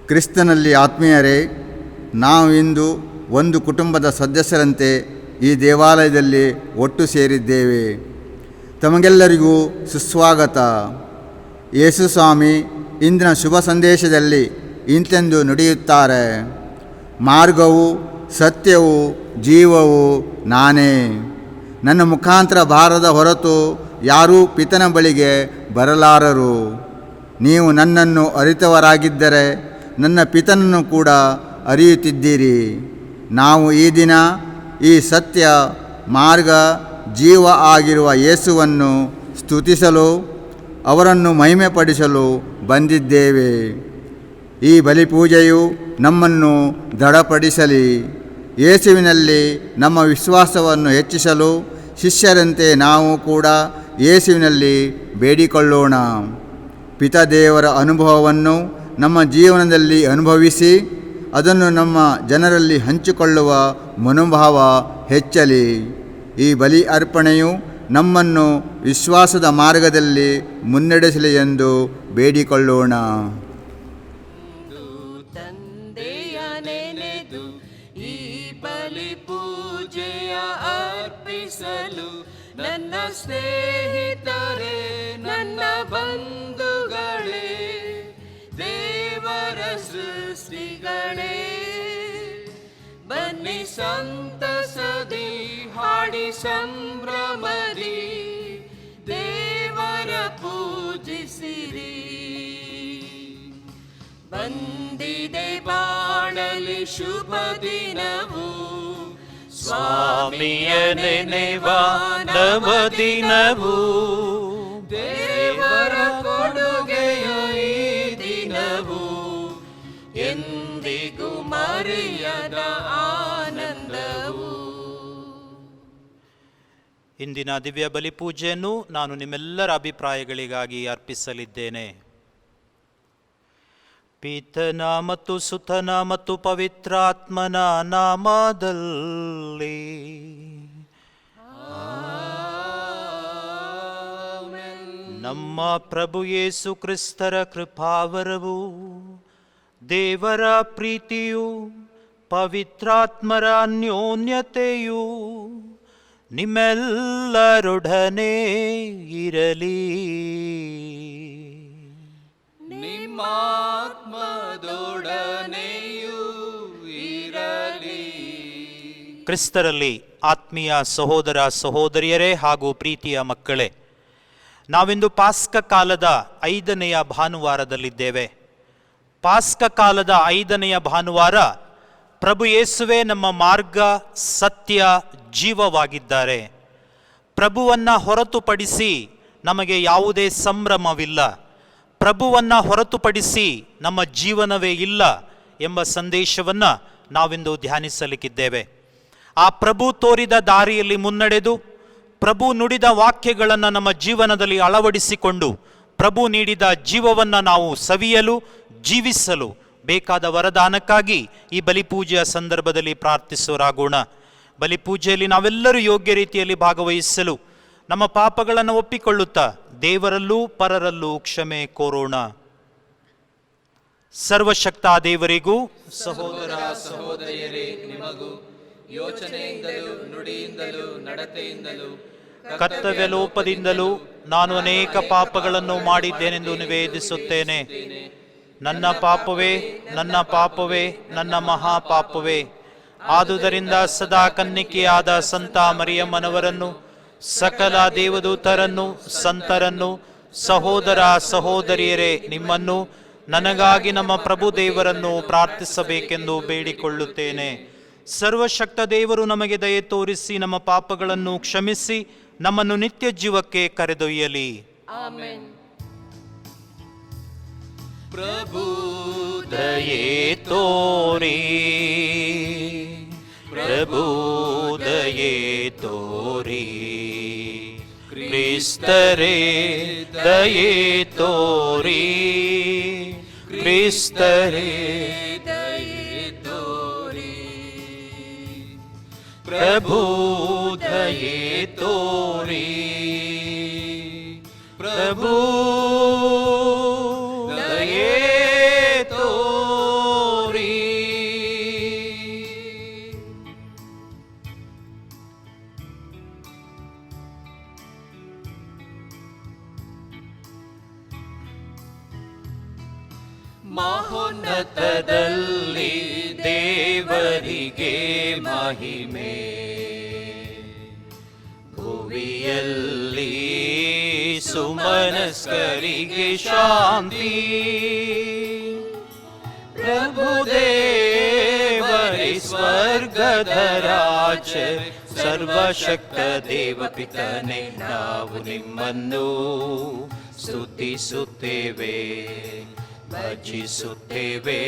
ಕ್ರಿಸ್ತನಲ್ಲಿ ಆತ್ಮೀಯರೇ, ನಾವು ಇಂದು ಒಂದು ಕುಟುಂಬದ ಸದಸ್ಯರಂತೆ ಈ ದೇವಾಲಯದಲ್ಲಿ ಒಟ್ಟು ಸೇರಿದ್ದೇವೆ. ತಮಗೆಲ್ಲರಿಗೂ ಸುಸ್ವಾಗತ. ಯೇಸು ಸ್ವಾಮಿ ಇಂದಿನ ಶುಭ ಸಂದೇಶದಲ್ಲಿ ಇಂತೆಂದು ನುಡಿಯುತ್ತಾರೆ: ಮಾರ್ಗವು, ಸತ್ಯವು, ಜೀವವು ನಾನೇ. ನನ್ನ ಮುಖಾಂತರ ಬಾರದ ಹೊರತು ಯಾರೂ ಪಿತನ ಬಳಿಗೆ ಬರಲಾರರು. ನೀವು ನನ್ನನ್ನು ಅರಿತವರಾಗಿದ್ದರೆ ನನ್ನ ಪಿತನನ್ನು ಕೂಡ ಅರಿಯುತ್ತಿದ್ದೀರಿ. ನಾವು ಈ ದಿನ ಈ ಸತ್ಯ, ಮಾರ್ಗ, ಜೀವ ಆಗಿರುವ ಯೇಸುವನ್ನು ಸ್ತುತಿಸಲು, ಅವರನ್ನು ಮಹಿಮೆಪಡಿಸಲು ಬಂದಿದ್ದೇವೆ. ಈ ಬಲಿಪೂಜೆಯು ನಮ್ಮನ್ನು ದೃಢಪಡಿಸಲಿ. ಯೇಸುವಿನಲ್ಲಿ ನಮ್ಮ ವಿಶ್ವಾಸವನ್ನು ಹೆಚ್ಚಿಸಲು ಶಿಷ್ಯರಂತೆ ನಾವು ಕೂಡ ಯೇಸುವಿನಲ್ಲಿ ಬೇಡಿಕೊಳ್ಳೋಣ. ಪಿತದೇವರ ಅನುಭವವನ್ನು ನಮ್ಮ ಜೀವನದಲ್ಲಿ ಅನುಭವಿಸಿ ಅದನ್ನು ನಮ್ಮ ಜನರಲ್ಲಿ ಹಂಚಿಕೊಳ್ಳುವ ಮನೋಭಾವ ಹೆಚ್ಚಲಿ. ಈ ಬಲಿ ಅರ್ಪಣೆಯು ನಮ್ಮನ್ನು ವಿಶ್ವಾಸದ ಮಾರ್ಗದಲ್ಲಿ ಮುನ್ನಡೆಸಲಿ ಎಂದು ಬೇಡಿಕೊಳ್ಳೋಣ. ತಂದೆಯ ನೆನೆದು ಈ ಬಲಿ ಪೂಜೆಯ ಅರ್ಪಿಸಲು ನನ್ನ ಸ್ನೇಹಿತರೇ, ನನ್ನ ಬಂಧುಗಳೇ, ದೇವರ ಸೃಷ್ಟಿಗಳೇ, ಬನ್ನಿ ಸಂತಸದಿ ಹಾಡಿ ಸಂಭ್ರಮದಿ ದೇವರ ಪೂಜಿಸಿರಿ. ಬಂದಿದೆ ಬಾಳಲಿ ಶುಭ ದಿನವು, ಸ್ವಾಮಿಯ ನೆನೆವ ನವ ದಿನವು, ದೇವರ ಕೊಡುಗೆಯ ಈ ದಿನವು, ಎಂದಿಗೂ ಮರೆಯದ ಆನಂದವು. ಇಂದಿನ ದಿವ್ಯ ಬಲಿಪೂಜೆಯನ್ನು ನಾನು ನಿಮ್ಮೆಲ್ಲರ ಅಭಿಪ್ರಾಯಗಳಿಗಾಗಿ ಅರ್ಪಿಸಲಿದ್ದೇನೆ. ಪಿತನ ಮತ್ತು ಸುತನ ಮತ್ತು ಪವಿತ್ರಾತ್ಮನ ನಾಮದಲ್ಲಿ. ನಮ್ಮ ಪ್ರಭು ಯೇಸು ಕ್ರಿಸ್ತರ ಕೃಪಾವರವು, ದೇವರ ಪ್ರೀತಿಯು, ಪವಿತ್ರಾತ್ಮರ ಅನ್ಯೋನ್ಯತೆಯು ನಿಮ್ಮೆಲ್ಲರೊಡನೆ ಇರಲಿ. ನಿಮ್ಮಾತ್ಮದೊಡನೆಯೂ ಇರಲಿ. ಕ್ರಿಸ್ತರಲ್ಲಿ ಆತ್ಮೀಯ ಸಹೋದರ ಸಹೋದರಿಯರೇ ಹಾಗೂ ಪ್ರೀತಿಯ ಮಕ್ಕಳೇ, ನಾವಿಂದು ಪಾಸ್ಕ ಕಾಲದ 5ನೆಯ ಭಾನುವಾರದಲ್ಲಿದ್ದೇವೆ. ಪಾಸ್ಕ ಕಾಲದ 5ನೆಯ ಭಾನುವಾರ ಪ್ರಭು ಯೇಸುವೇ ನಮ್ಮ ಮಾರ್ಗ, ಸತ್ಯ, ಜೀವವಾಗಿದ್ದಾರೆ. ಪ್ರಭುವನ್ನು ಹೊರತುಪಡಿಸಿ ನಮಗೆ ಯಾವುದೇ ಸಂಭ್ರಮವಿಲ್ಲ. ಪ್ರಭುವನ್ನು ಹೊರತುಪಡಿಸಿ ನಮ್ಮ ಜೀವನವೇ ಇಲ್ಲ ಎಂಬ ಸಂದೇಶವನ್ನು ನಾವಿಂದು ಧ್ಯಾನಿಸಲಿಕ್ಕಿದ್ದೇವೆ. ಆ ಪ್ರಭು ತೋರಿದ ದಾರಿಯಲ್ಲಿ ಮುನ್ನಡೆದು, ಪ್ರಭು ನುಡಿದ ವಾಕ್ಯಗಳನ್ನು ನಮ್ಮ ಜೀವನದಲ್ಲಿ ಅಳವಡಿಸಿಕೊಂಡು, ಪ್ರಭು ನೀಡಿದ ಜೀವವನ್ನು ನಾವು ಸವಿಯಲು, ಜೀವಿಸಲು ಬೇಕಾದ ವರದಾನಕ್ಕಾಗಿ ಈ ಬಲಿಪೂಜೆಯ ಸಂದರ್ಭದಲ್ಲಿ ಪ್ರಾರ್ಥಿಸೋರಾಗೋಣ. ಬಲಿಪೂಜೆಯಲ್ಲಿ ನಾವೆಲ್ಲರೂ ಯೋಗ್ಯ ರೀತಿಯಲ್ಲಿ ಭಾಗವಹಿಸಲು ನಮ್ಮ ಪಾಪಗಳನ್ನು ಒಪ್ಪಿಕೊಳ್ಳುತ್ತಾ ದೇವರಲ್ಲೂ ಪರರಲ್ಲೂ ಕ್ಷಮೆ ಕೋರೋಣ. ಸರ್ವಶಕ್ತ ದೇವರಿಗೂ ಸಹೋದರ ಸಹೋದರಿಯರೇ, ನಿಮಗೂ ಯೋಚನೆಯಿಂದಲೂ ನುಡಿಯಿಂದಲೂ ನಡತೆಯಿಂದಲೂ ಕರ್ತವ್ಯ ಲೋಪದಿಂದಲೂ ನಾನು ಅನೇಕ ಪಾಪಗಳನ್ನು ಮಾಡಿದ್ದೇನೆಂದು ನಿವೇದಿಸುತ್ತೇನೆ. ನನ್ನ ಪಾಪವೇ, ನನ್ನ ಪಾಪವೇ, ನನ್ನ ಮಹಾಪಾಪವೇ. ಆದುದರಿಂದ ಸದಾ ಕನ್ನಿಕೆಯಾದ ಸಂತ ಮರಿಯಮ್ಮನವರನ್ನು, ಸಕಲ ದೇವದೂತರನ್ನು, ಸಂತರನ್ನು, ಸಹೋದರ ಸಹೋದರಿಯರೇ, ನಿಮ್ಮನ್ನು, ನನಗಾಗಿ ನಮ್ಮ ಪ್ರಭು ದೇವರನ್ನು ಪ್ರಾರ್ಥಿಸಬೇಕೆಂದು ಬೇಡಿಕೊಳ್ಳುತ್ತೇನೆ. ಸರ್ವಶಕ್ತ ದೇವರು ನಮಗೆ ದಯೆ ತೋರಿಸಿ ನಮ್ಮ ಪಾಪಗಳನ್ನು ಕ್ಷಮಿಸಿ ನಮ್ಮನ್ನು ನಿತ್ಯ ಜೀವಕ್ಕೆ ಕರೆದೊಯ್ಯಲಿ. ಆಮೆನ್. ಪ್ರಭು ದಯೆ ತೋರಿ, ಪ್ರಭು ದಯೆ ತೋರಿ, ಕ್ರಿಸ್ತರೇ ದಯೆ ತೋರಿ, ಕ್ರಿಸ್ತರೇ ದಯೆ ತೋರಿ. ಪ್ರಭು ದಯೆ ತೋರಿ, ಪ್ರಭು ದಯೆ ತೋರಿ. ಮಹೋನ್ನತದಲ್ಲಿ ದೇವರಿಗೆ ಮಹಿಮೆ, ಭುವಿಯಲ್ಲಿ ಸುಮನಸ್ಕರಿಗೆ ಶಾಂತಿ. ಪ್ರಭುದೇವರೇ ಸ್ವರ್ಗದ ರಾಜ ಸರ್ವಶಕ್ತ ದೇವ ಪಿತನೆ, ನಾವು ನಿಮ್ಮನ್ನು ಸ್ತುತಿಸುತ್ತೇವೆ, ಭಜಿಸುತ್ತೇವೆ,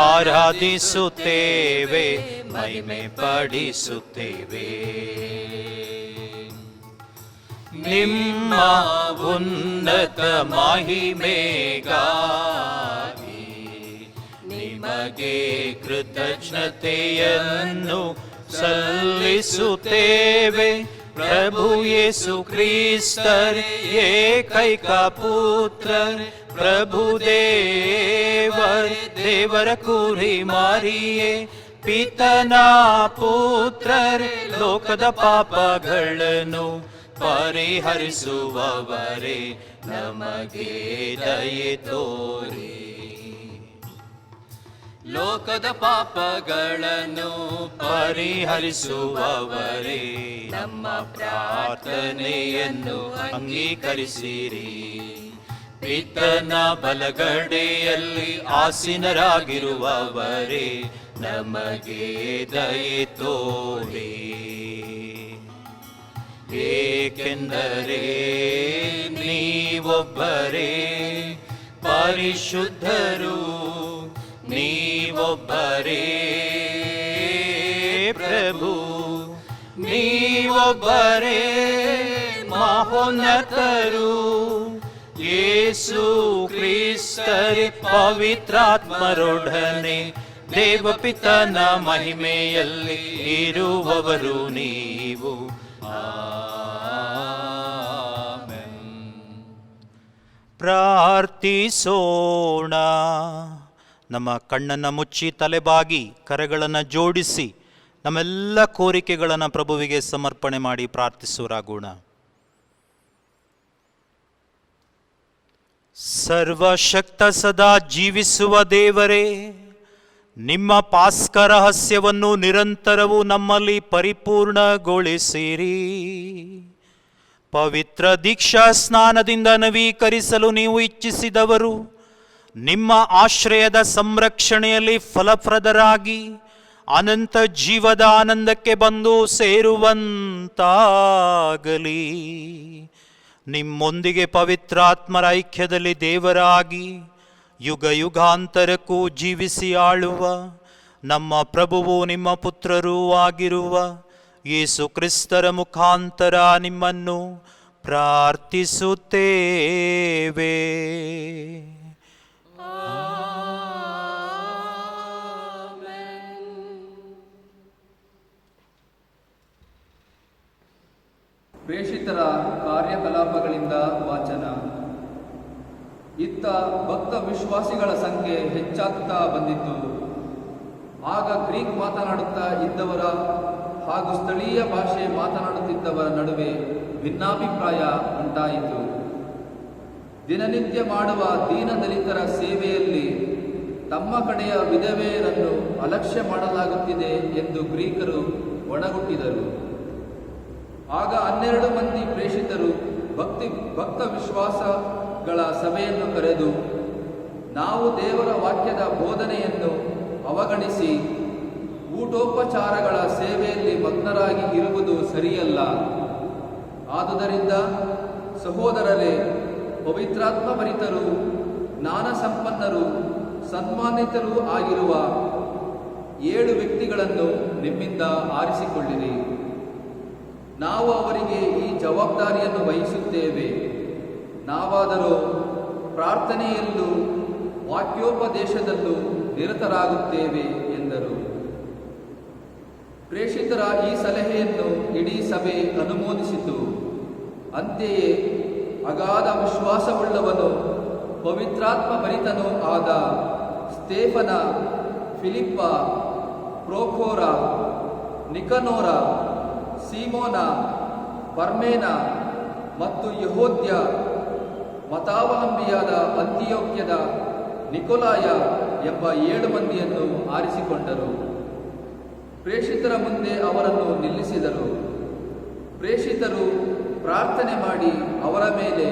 ಆರಾಧಿಸುತ್ತೇವೆ, ಮಹಿಮೆ ಪಡಿಸುತ್ತೇವೆ. ನಿಮ್ಮ ಉನ್ನತ ಮಹಿಮೆಗಾಗಿ ನಿಮಗೆ ಕೃತಜ್ಞತೆಯನ್ನು ಸಲ್ಲಿಸುತ್ತೇವೆ. ಪ್ರಭು ಯೇಸು ಕ್ರಿಸ್ತರ ಏಕೈಕ ಪುತ್ರ, ಪ್ರಭು ದೇವರ ಕುರಿ ಮಾರಿಯೇ, ಪಿತನ ಪುತ್ರರೇ, ಲೋಕದ ಪಾಪಗಳನ್ನು ಪರಿಹರಿಸುವವರೇ, ನಮಗೆ ದಯೆ ತೋರಿ. ಲೋಕದ ಪಾಪಗಳನ್ನು ಪರಿಹರಿಸುವವರೇ, ನಮ್ಮ ಪ್ರಾರ್ಥನೆಯನ್ನು ಅಂಗೀಕರಿಸಿರಿ. ಪಿತನ ಬಲಗಡೆಯಲ್ಲಿ ಆಸೀನರಾಗಿರುವವರೇ, ನಮಗೆ ದಯೆ ತೋರಿ. ಏಕೆಂದರೆ ನೀವೊಬ್ಬರೇ ಪರಿಶುದ್ಧರು, ನೀವೊಬ್ಬರೇ ಪ್ರಭು, ನೀವೊಬ್ಬರೇ ಮಹೋನ್ನತರು. ಯೇಸು ಕ್ರಿಸ್ತರೇ ಪವಿತ್ರಾತ್ಮರೊಡನೆ ದೇವಪಿತನ ಮಹಿಮೆಯಲ್ಲಿ ಇರುವವರು ನೀವು. ಪ್ರಾರ್ಥಿಸೋಣ. ನಮ್ಮ ಕಣ್ಣನ್ನು ಮುಚ್ಚಿ ತಲೆಬಾಗಿ ಕರೆಗಳನ್ನು ಜೋಡಿಸಿ ನಮ್ಮೆಲ್ಲ ಕೋರಿಕೆಗಳನ್ನು ಪ್ರಭುವಿಗೆ ಸಮರ್ಪಣೆ ಮಾಡಿ ಪ್ರಾರ್ಥಿಸುವರಾಗೋಣ. ಸರ್ವಶಕ್ತ ಸದಾ ಜೀವಿಸುವ ದೇವರೇ, ನಿಮ್ಮ ಪಾಸ್ಕ ರಹಸ್ಯವನ್ನು ನಿರಂತರವೂ ನಮ್ಮಲ್ಲಿ ಪರಿಪೂರ್ಣಗೊಳಿಸಿರಿ. ಪವಿತ್ರ ದೀಕ್ಷಾ ಸ್ನಾನದಿಂದ ನವೀಕರಿಸಲು ನೀವು ಇಚ್ಛಿಸಿದವರು ನಿಮ್ಮ ಆಶ್ರಯದ ಸಂರಕ್ಷಣೆಯಲ್ಲಿ ಫಲಪ್ರದರಾಗಿ ಅನಂತ ಜೀವದ ಆನಂದಕ್ಕೆ ಬಂದು ಸೇರುವಂತಾಗಲಿ. ನಿಮ್ಮೊಂದಿಗೆ ಪವಿತ್ರಾತ್ಮರ ಐಕ್ಯದಲ್ಲಿ ದೇವರಾಗಿ ಯುಗ ಯುಗಾಂತರಕ್ಕೂ ಜೀವಿಸಿ ಆಳುವ ನಮ್ಮ ಪ್ರಭುವು ನಿಮ್ಮ ಪುತ್ರರೂ ಆಗಿರುವ ಯೇಸು ಕ್ರಿಸ್ತರ ಮುಖಾಂತರ ನಿಮ್ಮನ್ನು ಪ್ರಾರ್ಥಿಸುತ್ತೇವೆ. ಪ್ರೇಷಿತರ ಕಾರ್ಯಕಲಾಪಗಳಿಂದ ವಾಚನ. ಇತ್ತ ಭಕ್ತ ವಿಶ್ವಾಸಿಗಳ ಸಂಖ್ಯೆ ಹೆಚ್ಚಾಗ್ತಾ ಬಂದಿತ್ತು. ಆಗ ಗ್ರೀಕ್ ಮಾತನಾಡುತ್ತಾ ಇದ್ದವರ ಹಾಗೂ ಸ್ಥಳೀಯ ಭಾಷೆ ಮಾತನಾಡುತ್ತಿದ್ದವರ ನಡುವೆ ಭಿನ್ನಾಭಿಪ್ರಾಯ ಉಂಟಾಯಿತು. ದಿನನಿತ್ಯ ಮಾಡುವ ದೀನದಲಿತರ ಸೇವೆಯಲ್ಲಿ ತಮ್ಮ ಕಡೆಯ ವಿಧವೆಯರನ್ನು ಅಲಕ್ಷ್ಯ ಮಾಡಲಾಗುತ್ತಿದೆ ಎಂದು ಗ್ರೀಕರು ಒಣಗುಟ್ಟಿದರು. ಆಗ 12 ಮಂದಿ ಪ್ರೇಷಿತರು ಭಕ್ತ ವಿಶ್ವಾಸಗಳ ಸಭೆಯನ್ನು ಕರೆದು, ನಾವು ದೇವರ ವಾಕ್ಯದ ಬೋಧನೆಯನ್ನು ಅವಗಣಿಸಿ ಊಟೋಪಚಾರಗಳ ಸೇವೆಯಲ್ಲಿ ಮಗ್ನರಾಗಿ ಇರುವುದು ಸರಿಯಲ್ಲ. ಆದುದರಿಂದ ಸಹೋದರರೇ, ಪವಿತ್ರಾತ್ಮ ಭರಿತರು, ಜ್ಞಾನ ಸಂಪನ್ನರು, ಸನ್ಮಾನಿತರೂ ಆಗಿರುವ 7 ವ್ಯಕ್ತಿಗಳನ್ನು ನಿಮ್ಮಿಂದ ಆರಿಸಿಕೊಳ್ಳಿರಿ. ನಾವು ಅವರಿಗೆ ಈ ಜವಾಬ್ದಾರಿಯನ್ನು ವಹಿಸುತ್ತೇವೆ. ನಾವಾದರೂ ಪ್ರಾರ್ಥನೆಯಲ್ಲೂ ವಾಕ್ಯೋಪದೇಶದಲ್ಲೂ ನಿರತರಾಗುತ್ತೇವೆ ಎಂದರು. ಪ್ರೇಷಿತರ ಈ ಸಲಹೆಯನ್ನು ಇಡೀ ಸಭೆ ಅನುಮೋದಿಸಿತು. ಅಂತೆಯೇ ಅಗಾಧ ವಿಶ್ವಾಸವುಳ್ಳವನು, ಪವಿತ್ರಾತ್ಮ ಭರಿತನೂ ಆದ ಸ್ಟೇಫನ, ಫಿಲಿಪ್ಪ, ಪ್ರೋಖೋರ, ನಿಕನೋರ, ಸೀಮೋನ, ಪರ್ಮೇನ ಮತ್ತು ಯಹೂದ್ಯ ಮತಾವಲಂಬಿಯಾದ ಅಂತಿಯೋಕ್ಯದ ನಿಕೋಲಾಯ ಎಂಬ 7 ಮಂದಿಯನ್ನು ಆರಿಸಿಕೊಂಡರು. ಪ್ರೇಷಿತರ ಮುಂದೆ ಅವರನ್ನು ನಿಲ್ಲಿಸಿದರು. ಪ್ರೇಷಿತರು ಪ್ರಾರ್ಥನೆ ಮಾಡಿ ಅವರ ಮೇಲೆ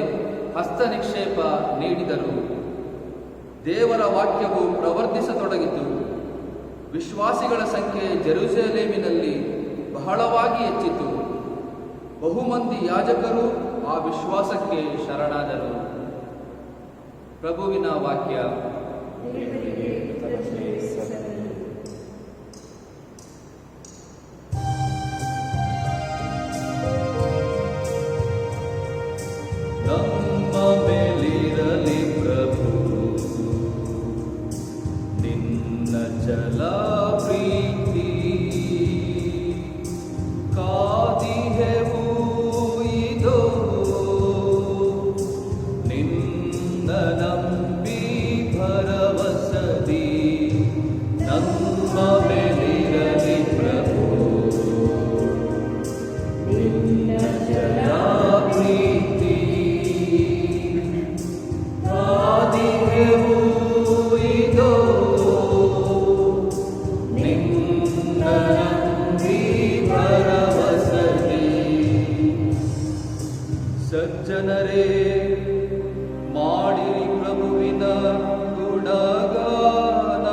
ಹಸ್ತ ನಿಕ್ಷೇಪ ನೀಡಿದರು. ದೇವರ ವಾಕ್ಯವು ಪ್ರವರ್ಧಿಸತೊಡಗಿತು. ವಿಶ್ವಾಸಿಗಳ ಸಂಖ್ಯೆ ಜೆರುಸಲೇಮಿನಲ್ಲಿ ಬಹಳವಾಗಿ ಹೆಚ್ಚಿತು. ಬಹುಮಂದಿ ಯಾಜಕರು ಆ ವಿಶ್ವಾಸಕ್ಕೆ ಶರಣಾದರು. ಪ್ರಭುವಿನ ವಾಕ್ಯ. ನಮ್ಮ ಮೇಲಿರಲಿ ಪ್ರಭು ನಿನ್ನ ಚಲ ಪ್ರೀತಿ, ಕಾದಿಹೆವು ಇದೋ ನಿನ್ನ ನಂಬಿ ಭರವಸದಿ. ನಮ್ಮ ಮೇಲಿರಲಿ ಪ್ರಭು ನಿನ್ನ ಚಲ ಪ್ರೀತಿ, ಕಾದಿಹೆವು ಇದೋ ನಿನ್ನ ನಂಬಿ ಭರವಸದಿ. ಸಜ್ಜನರೇ ಮಾಡಿರಿ ಪ್ರಭುವಿನ ಗುಣಗಾನ,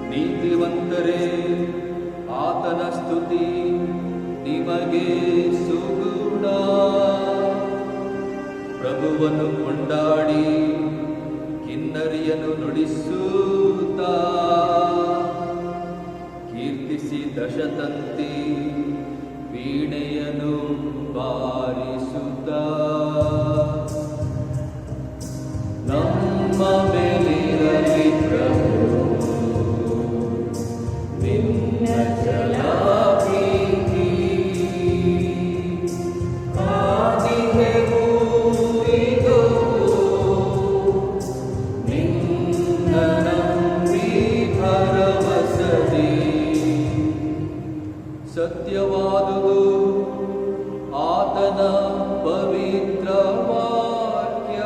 ನೀತಿವಂತರೇ ಆತನ ಸ್ತುತಿ ನಿಮಗೆ ಸುಗುಣ. ಪ್ರಭುವನ್ನು ಕೊಂಡಾಡಿ ಕಿನ್ನರಿಯನ್ನು ನುಡಿಸುತ್ತಾ, ಕೀರ್ತಿಸಿ ದಶತಂತಿ ವೀಣೆಯನ್ನು ಬಾರಿಸುತ್ತಾ. ನಮ್ಮ ಮೇಲಿರಲಿ ಪ್ರಭು ನಿನ್ನ ಚಲ ಪ್ರೀತಿ, ಕಾದಿಹೆವು ಇದೋ ನಿನ್ನ ನಂಬಿ ಭರವಸದಿ. ಸತ್ಯವಾದುದು ಆತನ ಪವಿತ್ರ ವಾಕ್ಯ,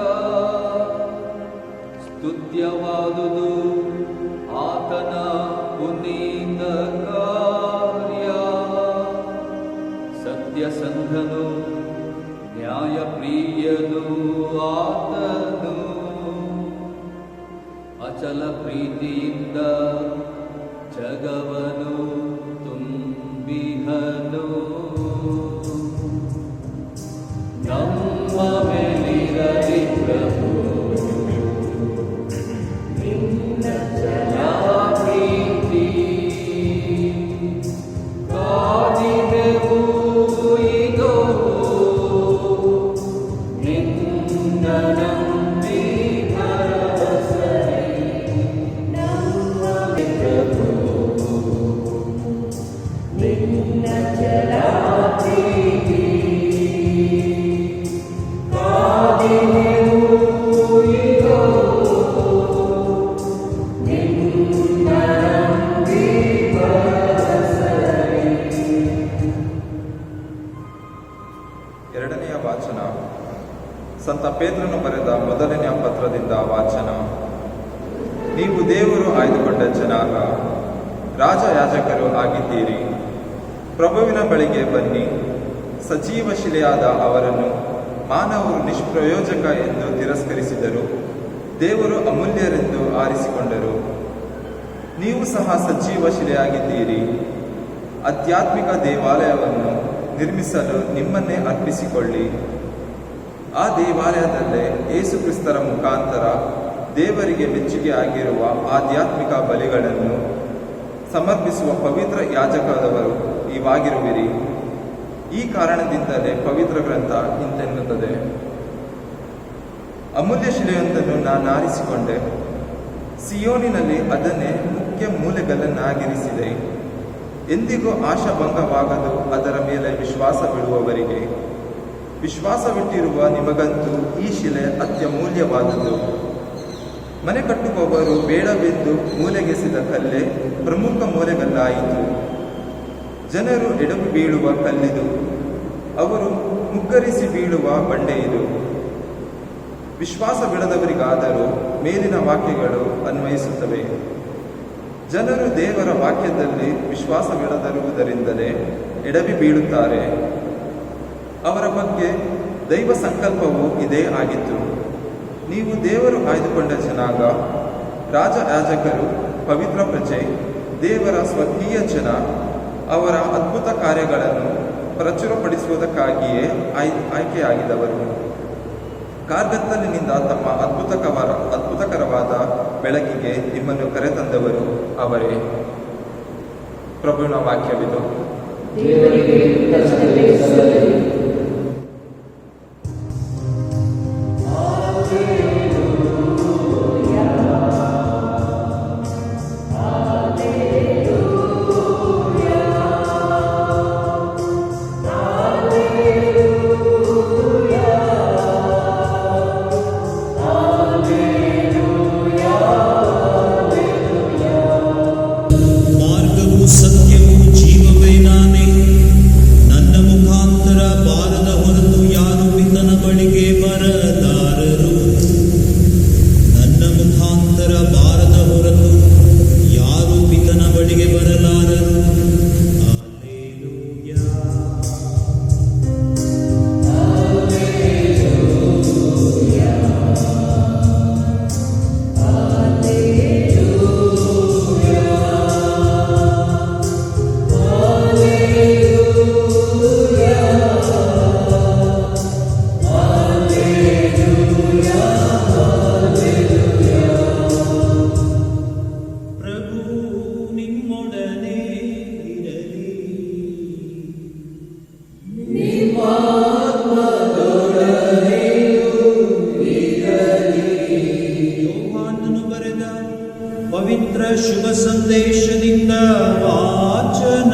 ಸ್ತುತ್ಯವಾದುದು ಆತನ ಪುನೀತ ಕಾರ್ಯ. ಸತ್ಯಸಂಧನು ನ್ಯಾಯಪ್ರಿಯನು ಆತನು, ಅಚಲ ಪ್ರೀತಿಯಿಂದ ಜಗವನು ತುಂಬಿಹನು. ನಮ್ಮ ಮೇಲಿರಲಿ ಪ್ರಭು ನಿನ್ನ ಚಲ ಪ್ರೀತಿ, ಕಾದಿಹೆವು ಇದೋ ನಿನ್ನ ನಂಬಿ ಭರವಸದಿ. ನಮ್ಮ ಪ್ರಭು ನಿನ್ನ ಚಲ ಪ್ರೀತಿ, ಕಾದಿಹೆವು ಇದೋ ನಿನ್ನ ನಂಬಿ ಭರವಸದಿ. ಎರಡನೆಯ ವಾಚನ ಸಂತ ಪೇತ್ರನು ಬರೆದ ಮೊದಲನೆಯ ಪತ್ರದಿಂದ ವಾಚನ. ನೀವು ದೇವರು ಆಯ್ದುಕೊಂಡ ಜನಾಂಗ, ರಾಜಯಾಜಕರು ಆಗಿದ್ದೀರಿ. ಪ್ರಭುವಿನ ಬಳಿಗೆ ಬನ್ನಿ. ಸಜೀವ ಶಿಲೆಯಾದ ಅವರನ್ನು ಮಾನವರು ನಿಷ್ಪ್ರಯೋಜಕ ಎಂದು ತಿರಸ್ಕರಿಸಿದರು, ದೇವರು ಅಮೂಲ್ಯರೆಂದು ಆರಿಸಿಕೊಂಡರು. ನೀವು ಸಹ ಸಜೀವ ಶಿಲೆಯಾಗಿದ್ದೀರಿ. ಆಧ್ಯಾತ್ಮಿಕ ದೇವಾಲಯವನ್ನು ನಿರ್ಮಿಸಲು ನಿಮ್ಮನ್ನೇ ಅರ್ಪಿಸಿಕೊಳ್ಳಿ. ಆ ದೇವಾಲಯದಲ್ಲೇ ಯೇಸು ಕ್ರಿಸ್ತರ ಮುಖಾಂತರ ದೇವರಿಗೆ ಮೆಚ್ಚುಗೆ ಆಗಿರುವ ಆಧ್ಯಾತ್ಮಿಕ ಬಲಿಗಳನ್ನು ಸಮರ್ಪಿಸುವ ಪವಿತ್ರ ಯಾಜಕರವರು ನೀವಾಗಿರುವಿರಿ. ಈ ಕಾರಣದಿಂದಲೇ ಪವಿತ್ರ ಗ್ರಂಥ ಇಂತೆನ್ನುತ್ತದೆ, ಅಮೂಲ್ಯ ಶಿಲೆಯೊಂದನ್ನು ನಾನು ಆರಿಸಿಕೊಂಡೆ, ಸಿಯೋನಿನಲ್ಲಿ ಅದನ್ನೇ ಮುಖ್ಯ ಮೂಲೆಗಲ್ಲನ್ನಾಗಿರಿಸಿದೆ. ಎಂದಿಗೂ ಆಶಾಭಂಗವಾಗದು ಅದರ ಮೇಲೆ ವಿಶ್ವಾಸವಿಡುವವರಿಗೆ. ವಿಶ್ವಾಸವಿಟ್ಟಿರುವ ನಿಮಗಂತೂ ಈ ಶಿಲೆ ಅತ್ಯಮೂಲ್ಯವಾದದ್ದು. ಮನೆ ಕಟ್ಟುವವರು ಬೇಡವೆಂದು ಮೂಲೆಗೆಸೆದ ಕಲ್ಲೇ ಪ್ರಮುಖ ಮೂಲೆಗಲ್ಲಾಯಿತು. ಜನರು ಎಡವಿ ಬೀಳುವ ಕಲ್ಲಿದು, ಅವರು ಮುಗ್ಗರಿಸಿ ಬೀಳುವ ಬಂಡೆಯಿದು. ವಿಶ್ವಾಸವಿಡದವರಿಗಾದರೂ ಮೇಲಿನ ವಾಕ್ಯಗಳು ಅನ್ವಯಿಸುತ್ತವೆ. ಜನರು ದೇವರ ವಾಕ್ಯದಲ್ಲಿ ವಿಶ್ವಾಸವಿಡದಿರುವುದರಿಂದಲೇ ಎಡವಿ ಬೀಳುತ್ತಾರೆ. ಅವರ ಬಗ್ಗೆ ದೈವ ಸಂಕಲ್ಪವು ಇದೇ ಆಗಿತ್ತು. ನೀವು ದೇವರು ಆಯ್ದುಕೊಂಡ ಜನಾಂಗ, ರಾಜಯಾಜಕರು, ಪವಿತ್ರ ಪ್ರಜೆ, ದೇವರ ಸ್ವಕೀಯ ಜನ, ಅವರ ಅದ್ಭುತ ಕಾರ್ಯಗಳನ್ನು ಪ್ರಚುರಪಡಿಸುವುದಕ್ಕಾಗಿಯೇ ಆಯ್ಕೆಯಾಗಿದ್ದವರು. ಕಾರ್ಗತ್ತಲಿನಿಂದ ತಮ್ಮ ಅದ್ಭುತಕರವಾದ ಬೆಳಕಿಗೆ ನಿಮ್ಮನ್ನು ಕರೆತಂದವರು ಅವರೇ. ಪ್ರಭುವಿನ ವಾಕ್ಯವಿದು. ದೇವರಿಗೆ ಕೃತಜ್ಞತೆ ಸಲ್ಲಲಿ. ಮಾರ್ಗವು ಸತ್ಯವು ಜೀವವೇ ನಾನೇ. ನನ್ನ ಮುಖಾಂತರ ಬಾರದ ಹೊರತು ಯಾರು ಪಿತನ ಬಳಿಗೆ ಬರಲಾರರು. ನನ್ನ ಮುಖಾಂತರ ಬಾರದ ಹೊರತು ಯಾರು ಪಿತನ ಬಳಿಗೆ ಬರಲಾರರು. ಹಲ್ಲೆಲೂಯಾ. ಪ್ರಭು ನಿಮ್ಮೊಡನೆ ಇರಲಿ. ಯೋಹಾನನು ಬರೆದ ಪವಿತ್ರ ಶುಭ ಸಂದೇಶದಿಂದ ವಾಚನ.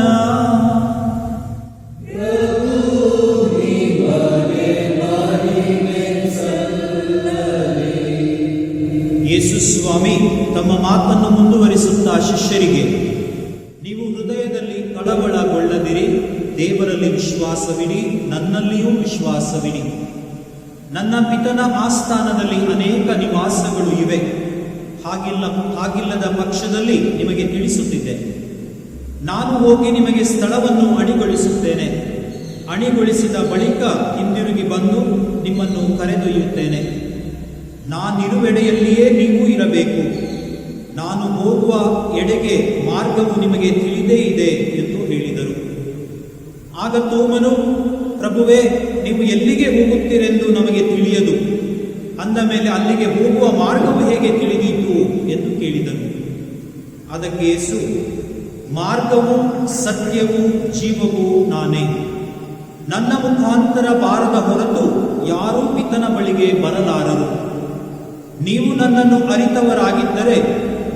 ಯೇಸು ಸ್ವಾಮಿ ತಮ್ಮ ಮಾತನ್ನು ಮುಂದುವರಿಸುತ್ತಾ ಶಿಷ್ಯರಿಗೆ, ನೀವು ಹೃದಯದಲ್ಲಿ ಕಳವಳಗೊಳ್ಳದಿರಿ, ದೇವರಲ್ಲಿ ವಿಶ್ವಾಸವಿಡಿ, ನನ್ನಲ್ಲಿಯೂ ವಿಶ್ವಾಸವಿಡಿ. ನನ್ನ ಪಿತನ ಆಸ್ಥಾನದಲ್ಲಿ ಅನೇಕ ನಿವಾಸಗಳು ಇವೆ. ಹಾಗಿಲ್ಲದ ಪಕ್ಷದಲ್ಲಿ ನಿಮಗೆ ತಿಳಿಸುತ್ತಿದ್ದೆ. ನಾನು ಹೋಗಿ ನಿಮಗೆ ಸ್ಥಳವನ್ನು ಅಣಿಗೊಳಿಸುತ್ತೇನೆ. ಅಣಿಗೊಳಿಸಿದ ಬಳಿಕ ಹಿಂದಿರುಗಿ ಬಂದು ನಿಮ್ಮನ್ನು ಕರೆದೊಯ್ಯುತ್ತೇನೆ. ನಾನಿರುವೆಡೆಯಲ್ಲಿಯೇ ನೀವು ಇರಬೇಕು. ನಾನು ಹೋಗುವ ಎಡೆಗೆ ಮಾರ್ಗವು ನಿಮಗೆ ತಿಳಿದೇ ಇದೆ ಎಂದು ಹೇಳಿದರು. ಆಗ ತೋಮನು, ಪ್ರಭುವೇ, ನೀವು ಎಲ್ಲಿಗೆ ಹೋಗುತ್ತೀರೆಂದು ನಮಗೆ ತಿಳಿಯದು. ಅಂದ ಮೇಲೆ ಅಲ್ಲಿಗೆ ಹೋಗುವ ಮಾರ್ಗವು ಹೇಗೆ ತಿಳಿದೀತು ಎಂದು ಕೇಳಿದನು. ಅದಕ್ಕೆ ಯೇಸು, ಮಾರ್ಗವು ಸತ್ಯವೂ ಜೀವವೂ ನಾನೇ. ನನ್ನ ಮುಖಾಂತರ ಬಾರದ ಹೊರತು ಯಾರೂ ಪಿತನ ಬಳಿಗೆ ಬರಲಾರರು. ನೀವು ನನ್ನನ್ನು ಅರಿತವರಾಗಿದ್ದರೆ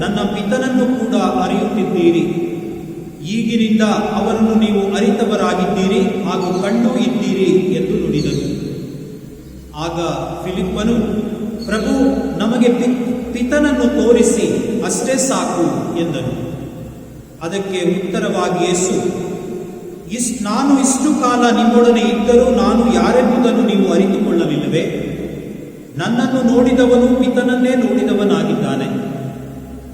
ನನ್ನ ಪಿತನನ್ನು ಕೂಡ ಅರಿಯುತ್ತಿದ್ದೀರಿ. ಈಗಿನಿಂದ ಅವರನ್ನು ನೀವು ಅರಿತವರಾಗಿದ್ದೀರಿ ಹಾಗೂ ಕಂಡು ಇದ್ದೀರಿ ಎಂದು ನುಡಿದನು. ಆಗ ಫಿಲಿಪ್ಪನು, ಪ್ರಭು, ನಮಗೆ ಪಿತನನ್ನು ತೋರಿಸಿ, ಅಷ್ಟೇ ಸಾಕು ಎಂದನು. ಅದಕ್ಕೆ ಉತ್ತರವಾಗಿ ಯೇಸು, ನಾನು ಇಷ್ಟು ಕಾಲ ನಿಮ್ಮೊಡನೆ ಇದ್ದರೂ ನಾನು ಯಾರೆಂಬುದನ್ನು ನೀವು ಅರಿತುಕೊಳ್ಳಲಿಲ್ಲವೇ? ನನ್ನನ್ನು ನೋಡಿದವನು ಪಿತನನ್ನೇ ನೋಡಿದವನಾಗಿದ್ದಾನೆ.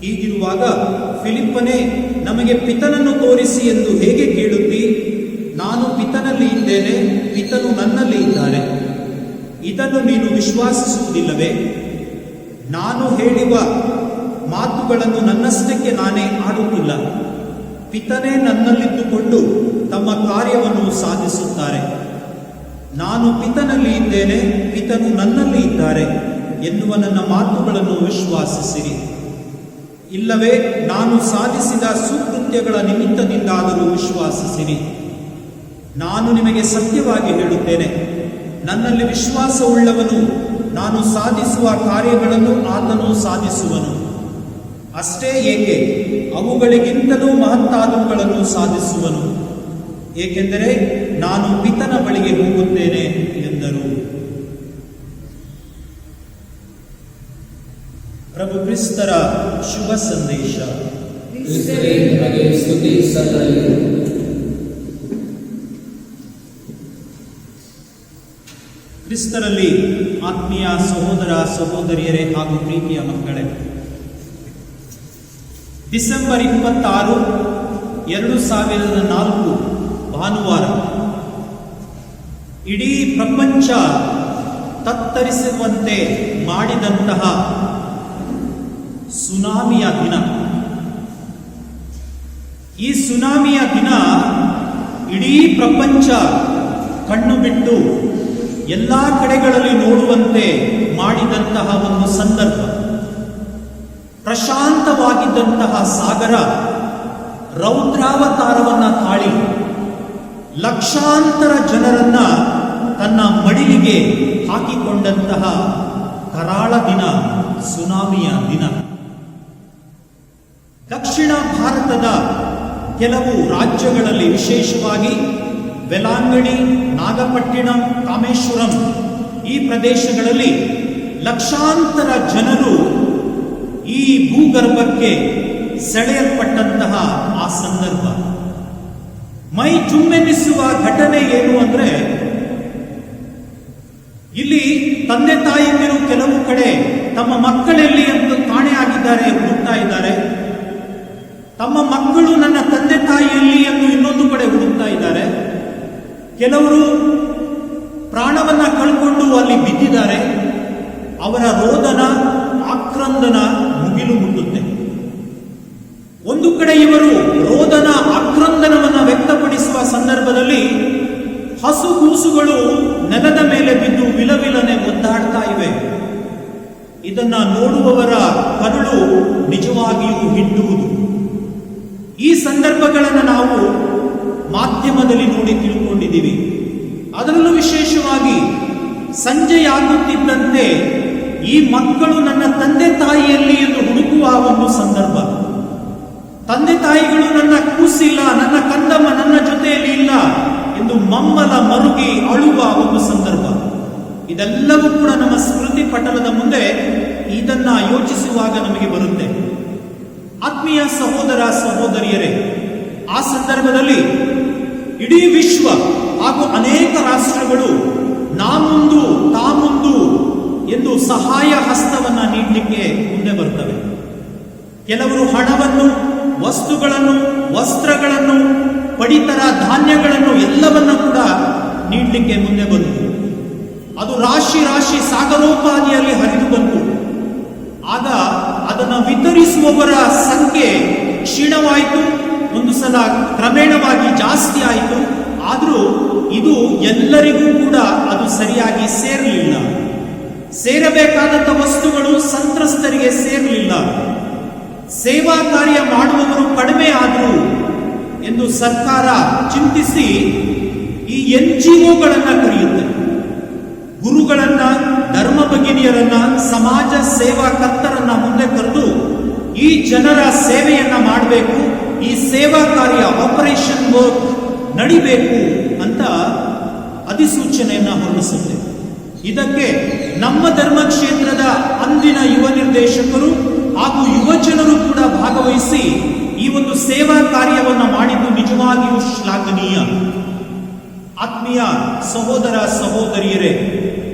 ಹೀಗಿರುವಾಗ ಫಿಲಿಪ್ಪನೇ, ನಮಗೆ ಪಿತನನ್ನು ತೋರಿಸಿ ಎಂದು ಹೇಗೆ ಕೇಳುತ್ತೀ? ನಾನು ಪಿತನಲ್ಲಿ ಇದ್ದೇನೆ, ಪಿತನು ನನ್ನಲ್ಲಿ ಇದ್ದಾನೆ. ಇದನ್ನು ನೀನು ವಿಶ್ವಾಸಿಸುವುದಿಲ್ಲವೇ? ನಾನು ಹೇಳುವ ಮಾತುಗಳನ್ನು ನನ್ನಷ್ಟಕ್ಕೆ ನಾನೇ ಆಡುತ್ತಿಲ್ಲ. ಪಿತನೇ ನನ್ನಲ್ಲಿದ್ದುಕೊಂಡು ತಮ್ಮ ಕಾರ್ಯವನ್ನು ಸಾಧಿಸುತ್ತಾರೆ. ನಾನು ಪಿತನಲ್ಲಿ ಇದ್ದೇನೆ, ಪಿತನು ನನ್ನಲ್ಲಿ ಇದ್ದಾರೆ ಎನ್ನುವ ನನ್ನ ಮಾತುಗಳನ್ನು ವಿಶ್ವಾಸಿಸಿರಿ. ಇಲ್ಲವೇ ನಾನು ಸಾಧಿಸಿದ ಸುಕೃತ್ಯಗಳ ನಿಮಿತ್ತದಿಂದಾದರೂ ವಿಶ್ವಾಸಿಸಿರಿ. ನಾನು ನಿಮಗೆ ಸತ್ಯವಾಗಿ ಹೇಳುತ್ತೇನೆ, ನನ್ನಲ್ಲಿ ವಿಶ್ವಾಸವುಳ್ಳವನು ನಾನು ಸಾಧಿಸುವ ಕಾರ್ಯಗಳನ್ನು ಆತನು ಸಾಧಿಸುವನು. ಅಷ್ಟೇ ಏಕೆ, ಅವುಗಳಿಗಿಂತಲೂ ಮಹತ್ತಾದವುಗಳನ್ನು ಸಾಧಿಸುವನು. ಏಕೆಂದರೆ ನಾನು ಪಿತನ ಬಳಿಗೆ ಹೋಗುತ್ತೇನೆ ಎಂದರು. ಪ್ರಭು ಕ್ರಿಸ್ತರ ಶುಭ ಸಂದೇಶ. ಕ್ರಿಸ್ತರೇ, ನಿಮಗೆ ಸ್ತುತಿ ಸಲ್ಲಲಿ. ಕ್ರಿಸ್ತರಲ್ಲಿ ಆತ್ಮೀಯ ಸಹೋದರ ಸಹೋದರಿಯರೇ ಹಾಗೂ ಪ್ರೀತಿಯ ಮಕ್ಕಳೇ, ಡಿಸೆಂಬರ್ 26, 2004 ಭಾನುವಾರ ಇಡೀ ಪ್ರಪಂಚ ತತ್ತರಿಸುವಂತೆ ಮಾಡಿದಂತಹ ಸುನಾಮಿಯ ದಿನ. ಈ ಸುನಾಮಿಯ ದಿನ ಇಡೀ ಪ್ರಪಂಚ ಕಣ್ಣು ಬಿಟ್ಟು ಎಲ್ಲ ಕಡೆಗಳಲ್ಲಿ ನೋಡುವಂತೆ ಮಾಡಿದಂತಹ ಒಂದು ಸಂದರ್ಭ. ಪ್ರಶಾಂತವಾಗಿದ್ದಂತಹ ಸಾಗರ ರೌದ್ರಾವತಾರವನ್ನ ತಾಳಿ ಲಕ್ಷಾಂತರ ಜನರನ್ನ ತನ್ನ ಮಡಿಲಿಗೆ ಹಾಕಿಕೊಂಡಂತಹ ಕರಾಳ ದಿನ ಸುನಾಮಿಯ ದಿನ. ದಕ್ಷಿಣ ಭಾರತದ ಕೆಲವು ರಾಜ್ಯಗಳಲ್ಲಿ, ವಿಶೇಷವಾಗಿ ವೆಲಾಂಗಣಿ, ನಾಗಪಟ್ಟಿಣಂ, ಕಾಮೇಶ್ವರಂ ಈ ಪ್ರದೇಶಗಳಲ್ಲಿ ಲಕ್ಷಾಂತರ ಜನರು ಈ ಭೂಗರ್ಭಕ್ಕೆ ಸೆಳೆಯಲ್ಪಟ್ಟಂತಹ ಆ ಸಂದರ್ಭ. ಮೈ ಜುಮ್ಮೆನಿಸುವ ಘಟನೆ ಏನು ಅಂದ್ರೆ, ಇಲ್ಲಿ ತಂದೆ ತಾಯಿಯಂದಿರು ಕೆಲವು ಕಡೆ ತಮ್ಮ ಮಕ್ಕಳೆಲ್ಲಿ ಎಂದು ಕಾಣೆಯಾಗಿದ್ದಾರೆ, ಹುಡುಕ್ತಾ ಇದ್ದಾರೆ. ತಮ್ಮ ಮಕ್ಕಳು ನನ್ನ ತಂದೆ ತಾಯಿಯಲ್ಲಿ ಎಂದು ಇನ್ನೊಂದು ಕಡೆ ಹುಡುಕ್ತಾ ಇದ್ದಾರೆ. ಕೆಲವರು ಪ್ರಾಣವನ್ನ ಕಳ್ಕೊಂಡು ಅಲ್ಲಿ ಬಿದ್ದಿದ್ದಾರೆ. ಅವರ ರೋದನ, ಆಕ್ರಂದನ ಮುಗಿಲು ಮುಟ್ಟುತ್ತೆ. ಒಂದು ಕಡೆ ಇವರು ರೋದನ, ಆಕ್ರಂದನವನ್ನ ವ್ಯಕ್ತಪಡಿಸುವ ಸಂದರ್ಭದಲ್ಲಿ ಹಸುಗೂಸುಗಳು ನೆಲದ ಮೇಲೆ ಬಿದ್ದು ವಿಲವಿಲನೆ ಒದ್ದಾಡ್ತಾ ಇವೆ. ಇದನ್ನ ನೋಡುವವರ ಕರುಳು ನಿಜವಾಗಿಯೂ ಹಿಂಡುವುದು. ಈ ಸಂದರ್ಭಗಳನ್ನು ನಾವು ಮಾಧ್ಯಮದಲ್ಲಿ ನೋಡಿ ತಿಳ್ಕೊಂಡಿದ್ದೀವಿ. ಅದರಲ್ಲೂ ವಿಶೇಷವಾಗಿ ಸಂಜೆಯಾಗುತ್ತಿದ್ದಂತೆ ಈ ಮಕ್ಕಳು ನನ್ನ ತಂದೆ ತಾಯಿಯಲ್ಲಿ ಎಂದು ಹುಡುಕುವ ಒಂದು ಸಂದರ್ಭ. ತಂದೆ ತಾಯಿಗಳು ನನ್ನ ಕೂಸಿಲ್ಲ, ನನ್ನ ಕಂದಮ್ಮ ನನ್ನ ಜೊತೆಯಲ್ಲಿ ಇಲ್ಲ ಎಂದು ಮಮ್ಮಲ ಮರುಗಿ ಅಳುವ ಒಂದು ಸಂದರ್ಭ. ಇದೆಲ್ಲವೂ ಕೂಡ ನಮ್ಮ ಸ್ಮೃತಿ ಪಟಲದ ಮುಂದೆ ಇದನ್ನ ಯೋಚಿಸುವಾಗ ನಮಗೆ ಬರುತ್ತೆ. ಆತ್ಮೀಯ ಸಹೋದರ ಸಹೋದರಿಯರೇ, ಆ ಸಂದರ್ಭದಲ್ಲಿ ಇಡೀ ವಿಶ್ವ ಹಾಗೂ ಅನೇಕ ರಾಷ್ಟ್ರಗಳು ನಾ ಮುಂದು ತಾ ಮುಂದು ಎಂದು ಸಹಾಯ ಹಸ್ತವನ್ನ ನೀಡಲಿಕ್ಕೆ ಮುಂದೆ ಬರ್ತವೆ. ಕೆಲವರು ಹಣವನ್ನು, ವಸ್ತುಗಳನ್ನು, ವಸ್ತ್ರಗಳನ್ನು, ಪಡಿತರ ಧಾನ್ಯಗಳನ್ನು ಎಲ್ಲವನ್ನ ಕೂಡ ನೀಡಲಿಕ್ಕೆ ಮುಂದೆ ಬಂತು. ಅದು ರಾಶಿ ರಾಶಿ ಸಾಗರೋಪಾದಿಯಲ್ಲಿ ಹರಿದು ಬಂತು. ಆಗ ಅದನ್ನು ವಿತರಿಸುವವರ ಸಂಖ್ಯೆ ಕ್ಷೀಣವಾಯಿತು. ಒಂದು ಸಲ ಕ್ರಮೇಣವಾಗಿ ಜಾಸ್ತಿ ಆಯಿತು. ಆದರೂ ಇದು ಎಲ್ಲರಿಗೂ ಕೂಡ ಅದು ಸರಿಯಾಗಿ ಸೇರಲಿಲ್ಲ. ಸೇರಬೇಕಾದಂಥ ವಸ್ತುಗಳು ಸಂತ್ರಸ್ತರಿಗೆ ಸೇರಲಿಲ್ಲ. ಸೇವಾ ಕಾರ್ಯ ಮಾಡುವವರು ಕಡಿಮೆ ಆದರು ಎಂದು ಸರ್ಕಾರ ಚಿಂತಿಸಿ ಈ NGOಗಳನ್ನ ಕರೆಯುತ್ತೆ. ಗುರುಗಳನ್ನ, ಧರ್ಮ ಭಗಿನಿಯರನ್ನ, ಸಮಾಜ ಸೇವಾಕರ್ತರನ್ನ ಮುಂದೆ ಕರೆದು ಈ ಜನರ ಸೇವೆಯನ್ನ ಮಾಡಬೇಕು, ಈ ಸೇವಾ ಕಾರ್ಯ ಆಪರೇಷನ್ ವರ್ಕ್ ನಡಿಬೇಕು ಅಂತ ಅಧಿಸೂಚನೆಯನ್ನ ಹೊರಡಿಸುತ್ತೆ. ಇದಕ್ಕೆ ನಮ್ಮ ಧರ್ಮಕ್ಷೇತ್ರದ ಅಂದಿನ ಯುವ ನಿರ್ದೇಶಕರು ಹಾಗೂ ಯುವಜನರು ಕೂಡ ಭಾಗವಹಿಸಿ ಈ ಒಂದು ಸೇವಾ ಕಾರ್ಯವನ್ನು ಮಾಡಿದ್ದು ನಿಜವಾಗಿಯೂ ಶ್ಲಾಘನೀಯ. ಆತ್ಮೀಯ ಸಹೋದರ ಸಹೋದರಿಯರೇ,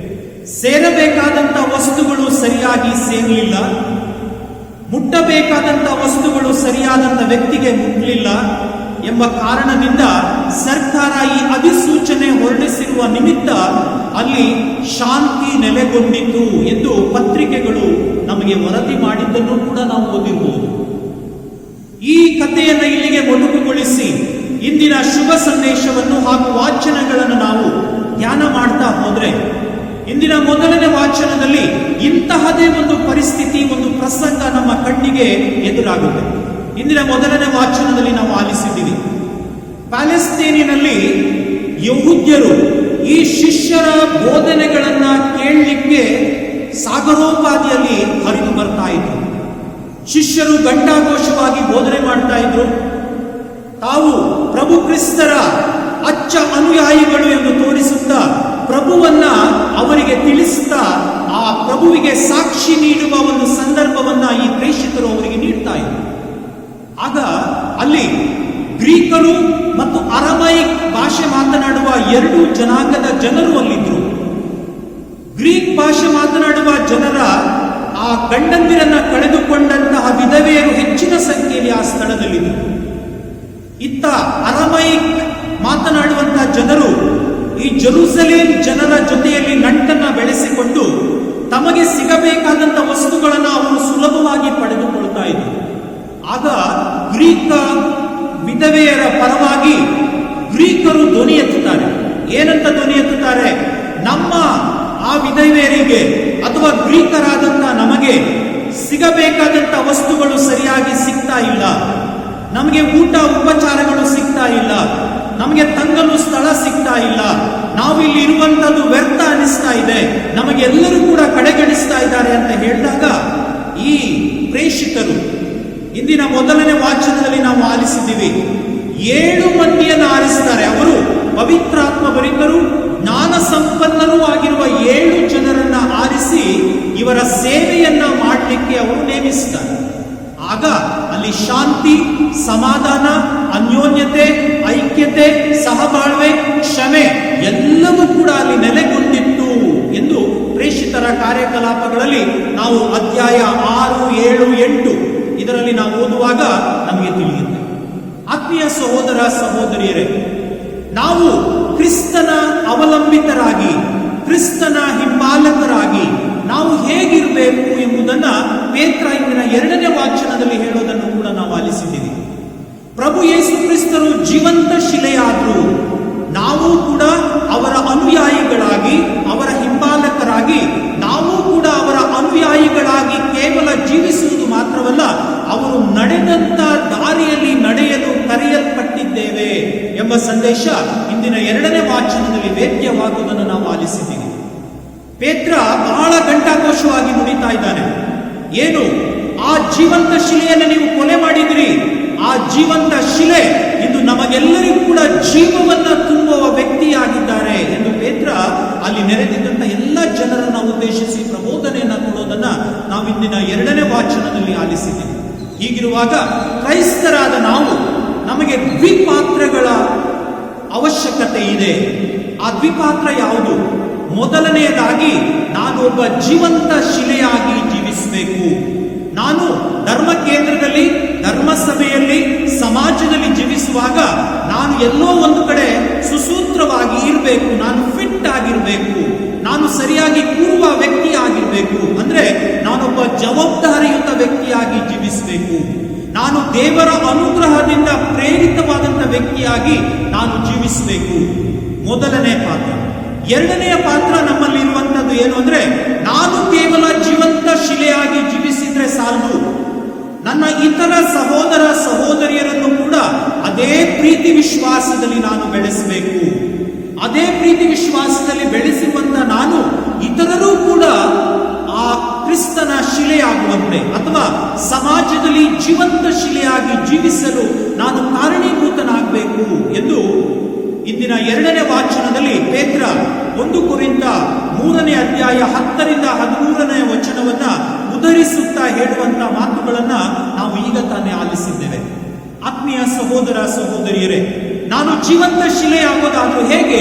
ಸೇರಬೇಕಾದಂಥ ವಸ್ತುಗಳು ಸರಿಯಾಗಿ ಸೇರಲಿಲ್ಲ. ಮುಟ್ಟಬೇಕಾದಂಥ ವಸ್ತುಗಳು ಸರಿಯಾದಂಥ ವ್ಯಕ್ತಿಗೆ ಮುಟ್ಟಲಿಲ್ಲ ಎಂಬ ಕಾರಣದಿಂದ ಸರ್ಕಾರ ಈ ಅಧಿಸೂಚನೆ ಹೊರಡಿಸಿರುವ ನಿಮಿತ್ತ ಅಲ್ಲಿ ಶಾಂತಿ ನೆಲೆಗೊಂಡಿತು ಎಂದು ಪತ್ರಿಕೆಗಳು ನಮಗೆ ವರದಿ ಮಾಡಿದ್ದನ್ನು ಕೂಡ ನಾವು ಓದಿರಬಹುದು. ಈ ಕಥೆಯನ್ನು ಇಲ್ಲಿಗೆ ಮೊಟಕುಗೊಳಿಸಿ ಇಂದಿನ ಶುಭ ಸಂದೇಶವನ್ನು ಹಾಗೂ ವಾಚನಗಳನ್ನು ನಾವು ಧ್ಯಾನ ಮಾಡ್ತಾ ಹೋದ್ರೆ, ಇಂದಿನ ಮೊದಲನೇ ವಾಚನದಲ್ಲಿ ಇಂತಹದೇ ಒಂದು ಪರಿಸ್ಥಿತಿ, ಒಂದು ಪ್ರಸಂಗ ನಮ್ಮ ಕಣ್ಣಿಗೆ ಎದುರಾಗುತ್ತೆ. ಇಂದಿನ ಮೊದಲನೇ ವಾಚನದಲ್ಲಿ ನಾವು ಆಲಿಸಿದ್ದೀವಿ. ಪ್ಯಾಲೆಸ್ತೇನಿನಲ್ಲಿ ಯಹೂದ್ಯರು ಈ ಶಿಷ್ಯರ ಬೋಧನೆಗಳನ್ನ ಕೇಳಲಿಕ್ಕೆ ಸಾಗರೋಪಾದಿಯಲ್ಲಿ ಹರಿದು ಬರ್ತಾ ಇದ್ರು. ಶಿಷ್ಯರು ಘಂಟಾಘೋಷವಾಗಿ ಬೋಧನೆ ಮಾಡ್ತಾ ಇದ್ರು. ತಾವು ಪ್ರಭು ಕ್ರಿಸ್ತರ ಅಚ್ಚ ಅನುಯಾಯಿಗಳು ಎಂದು ತೋರಿಸುತ್ತಾ ಪ್ರಭುವನ್ನ ಅವರಿಗೆ ತಿಳಿಸುತ್ತಾ ಆ ಪ್ರಭುವಿಗೆ ಸಾಕ್ಷಿ ನೀಡುವ ಒಂದು ಸಂದರ್ಭವನ್ನ ಈ ಪ್ರೇಷಿತರು ಅವರಿಗೆ ನೀಡ್ತಾ ಇದ್ರು. ಆಗ ಅಲ್ಲಿ ಗ್ರೀಕರು ಮತ್ತು ಅರಮೈಕ್ ಭಾಷೆ ಮಾತನಾಡುವ 2 ಜನಾಂಗದ ಜನರು ಅಲ್ಲಿದ್ರು. ಗ್ರೀಕ್ ಭಾಷೆ ಮಾತನಾಡುವ ಜನರ ಆ ಗಂಡಂದಿರನ್ನ ಕಳೆದುಕೊಂಡಂತಹ ವಿಧವೆಯರು ಹೆಚ್ಚಿನ ಸಂಖ್ಯೆಯಲ್ಲಿ ಆ ಸ್ಥಳದಲ್ಲಿದ್ದರು. ಇತ್ತ ಅರಮೈಕ್ ಮಾತನಾಡುವಂತಹ ಜನರು ಈ ಜೆರುಸಲೇಮ್ ಜನರ ಜೊತೆಯಲ್ಲಿ ನಂಟನ್ನ ಬೆಳೆಸಿಕೊಂಡು ತಮಗೆ ಸಿಗಬೇಕಾದಂತಹ ವಸ್ತುಗಳನ್ನು ಅವರು ಸುಲಭವಾಗಿ ಪಡೆದುಕೊಳ್ತಾ ಇದ್ದರು. ಆಗ ಗ್ರೀಕ ವಿಧವೆಯರ ಪರವಾಗಿ ಗ್ರೀಕರು ಧ್ವನಿ ಎತ್ತುತ್ತಾರೆ. ಏನಂತ ಧ್ವನಿ ಎತ್ತುತ್ತಾರೆ? ನಮ್ಮ ಆ ವಿಧವೆಯರಿಗೆ ಅಥವಾ ಗ್ರೀಕರಾದಂತ ನಮಗೆ ಸಿಗಬೇಕಾದಂತ ವಸ್ತುಗಳು ಸರಿಯಾಗಿ ಸಿಗ್ತಾ ಇಲ್ಲ, ನಮಗೆ ಊಟ ಉಪಚಾರಗಳು ಸಿಗ್ತಾ ಇಲ್ಲ, ನಮಗೆ ತಂಗಲು ಸ್ಥಳ ಸಿಗ್ತಾ ಇಲ್ಲ, ನಾವು ಇಲ್ಲಿ ಇರುವಂತದ್ದು ವ್ಯರ್ಥ ಅನಿಸ್ತಾ ಇದೆ, ನಮಗೆಲ್ಲರೂ ಕೂಡ ಕಡೆಗಣಿಸ್ತಾ ಇದ್ದಾರೆ ಅಂತ ಹೇಳಿದಾಗ ಈ ಪ್ರೇಷಿತರು, ಇಂದಿನ ಮೊದಲನೇ ವಾಚನದಲ್ಲಿ ನಾವು ಆಲಿಸಿದ್ದೀವಿ, 7 ಮಂದಿಯನ್ನು ಆರಿಸ್ತಾರೆ. ಅವರು ಪವಿತ್ರಾತ್ಮ ಭರಿತರು, ಜ್ಞಾನ ಸಂಪನ್ನರೂ ಆಗಿರುವ 7 ಜನರನ್ನ ಆರಿಸಿ ಇವರ ಸೇವೆಯನ್ನ ಮಾಡಲಿಕ್ಕೆ ಅವರು ನೇಮಿಸ್ತಾರೆ. ಆಗ ಅಲ್ಲಿ ಶಾಂತಿ, ಸಮಾಧಾನ, ಅನ್ಯೋನ್ಯತೆ, ಐಕ್ಯತೆ, ಸಹಬಾಳ್ವೆ, ಕ್ಷಮೆ ಎಲ್ಲವೂ ಕೂಡ ಅಲ್ಲಿ ನೆಲೆಗೊಂಡಿತ್ತು ಎಂದು ಪ್ರೇಷಿತರ ಕಾರ್ಯಕಲಾಪಗಳಲ್ಲಿ ನಾವು ಅಧ್ಯಾಯ 6, 7, 8 ಇದರಲ್ಲಿ ನಾವು ಓದುವಾಗ ನಮಗೆ ತಿಳಿಯುತ್ತೆ. ಆತ್ಮೀಯ ಸಹೋದರ ಸಹೋದರಿಯರೇ, ನಾವು ಕ್ರಿಸ್ತನ ಅವಲಂಬಿತರಾಗಿ, ಕ್ರಿಸ್ತನ ಹಿಂಬಾಲಕರಾಗಿ ನಾವು ಹೇಗಿರಬೇಕು ಎಂಬುದನ್ನ ಪೇತ್ರ ಇಂದಿನ 2ನೇ ವಾಚನದಲ್ಲಿ ಹೇಳೋದನ್ನು ಕೂಡ ನಾವು ಆಲಿಸಿದ್ದೀವಿ. ಪ್ರಭು ಯೇಸು ಕ್ರಿಸ್ತರು ಜೀವಂತ ಶಿಲೆಯಾದ್ರು, ನಾವು ಕೂಡ ಅವರ ಅನುಯಾಯಿಗಳಾಗಿ, ಅವರ ಹಿಂಬಾಲಕರಾಗಿ ನಾವು ಕೂಡ ಅವರ ಅನುಯಾಯಿಗಳಾಗಿ ಕೇವಲ ಜೀವಿಸುವುದು ಮಾತ್ರವಲ್ಲ, ಅವರು ನಡೆದಂತ ದಾರಿಯಲ್ಲಿ ನಡೆಯಲು ಕರೆಯಲ್ಪಟ್ಟಿದ್ದೇವೆ ಎಂಬ ಸಂದೇಶ ಇಂದಿನ 2ನೇ ವಾಚನದಲ್ಲಿ ವೇದ್ಯವಾಗುವುದನ್ನು ನಾವು ಆಲಿಸಿದ್ದೀವಿ. ಪೇತ್ರ ಬಹಳ ಘಂಟಾಘೋಷವಾಗಿ ನುಡಿತಾ ಇದ್ದಾನೆ. ಏನು? ಆ ಜೀವಂತ ಶಿಲೆಯನ್ನು ನೀವು ಕೊಲೆ ಮಾಡಿದಿರಿ, ಆ ಜೀವಂತ ಶಿಲೆ ಇಂದು ನಮಗೆಲ್ಲರಿಗೂ ಕೂಡ ಜೀವವನ್ನ ತುಂಬುವ ವ್ಯಕ್ತಿಯಾಗಿದ್ದಾರೆ ಎಂದು ಪೇತ್ರ ಅಲ್ಲಿ ನೆರೆದಿದ್ದಂತ ಎಲ್ಲ ಜನರನ್ನ ಉದ್ದೇಶಿಸಿ ಪ್ರಬೋಧನೆಯನ್ನ ಕೊಡೋದನ್ನ ನಾವು ಇಂದಿನ 2ನೇ ವಾಚನದಲ್ಲಿ ಆಲಿಸಿದ್ದೀವಿ. ಹೀಗಿರುವಾಗ ಕ್ರೈಸ್ತರಾದ ನಾವು, ನಮಗೆ ದ್ವಿಪಾತ್ರಗಳ ಅವಶ್ಯಕತೆ ಇದೆ. ಆ ದ್ವಿಪಾತ್ರ ಯಾವುದು? ಮೊದಲನೆಯದಾಗಿ, ನಾನು ಒಬ್ಬ ಜೀವಂತ ಶಿಲೆಯಾಗಿ ಜೀವಿಸಬೇಕು. ನಾನು ಧರ್ಮ ಕೇಂದ್ರದಲ್ಲಿ, ಧರ್ಮ ಸಭೆಯಲ್ಲಿ, ಸಮಾಜದಲ್ಲಿ ಜೀವಿಸುವಾಗ ನಾನು ಎಲ್ಲೋ ಒಂದು ಕಡೆ ಸುಸೂತ್ರವಾಗಿ ಇರಬೇಕು, ನಾನು ಫಿಟ್ ಆಗಿರಬೇಕು, ನಾನು ಸರಿಯಾಗಿ ಕೂರುವ ವ್ಯಕ್ತಿ ಆಗಿರಬೇಕು. ಅಂದ್ರೆ ನಾನೊಬ್ಬ ಜವಾಬ್ದಾರಿಯುತ ವ್ಯಕ್ತಿಯಾಗಿ ಜೀವಿಸಬೇಕು. ನಾನು ದೇವರ ಅನುಗ್ರಹದಿಂದ ಪ್ರೇರಿತವಾದಂಥ ವ್ಯಕ್ತಿಯಾಗಿ ನಾನು ಜೀವಿಸಬೇಕು. ಮೊದಲನೇ ಪಾತ್ರ. 2ನೆಯ ಪಾತ್ರ ನಮ್ಮಲ್ಲಿ ಇರುವಂತದ್ದು ಏನು ಅಂದ್ರೆ, ನಾನು ಕೇವಲ ಜೀವಂತ ಶಿಲೆಯಾಗಿ ಜೀವಿಸಿದ್ರೆ ಸಾಲದು, ನನ್ನ ಇತರ ಸಹೋದರ ಸಹೋದರಿಯರನ್ನು ಕೂಡ ಅದೇ ಪ್ರೀತಿ ವಿಶ್ವಾಸದಲ್ಲಿ ನಾನು ಬೆಳೆಸಬೇಕು. ಅದೇ ಪ್ರೀತಿ ವಿಶ್ವಾಸದಲ್ಲಿ ಬೆಳೆಸಿರುವಂತ ನಾನು ಇತರರೂ ಕೂಡ ಆ ಕ್ರಿಸ್ತನ ಶಿಲೆಯಾಗುವಂತೆ ಅಥವಾ ಸಮಾಜದಲ್ಲಿ ಜೀವಂತ ಶಿಲೆಯಾಗಿ ಜೀವಿಸಲು ನಾನು ಕಾರಣೀಭೂತನಾಗಬೇಕು ಎಂದು ಇಂದಿನ 2ನೇ ವಾಚನದಲ್ಲಿ ಪೇತ್ರ 1 ಕೊರಿಂಥ 3ನೇ ಅಧ್ಯಾಯ 10ರಿಂದ 13ನೇ ವಚನವನ್ನ ಉದರಿಸುತ್ತಾ ಹೇಳುವಂತ ಮಾತುಗಳನ್ನ ನಾವು ಈಗ ತಾನೇ ಆಲಿಸಿದ್ದೇವೆ. ಆತ್ಮೀಯ ಸಹೋದರ ಸಹೋದರಿಯರೇ, ನಾನು ಜೀವಂತ ಶಿಲೆಯಾಗೋದಾದ್ರೂ ಹೇಗೆ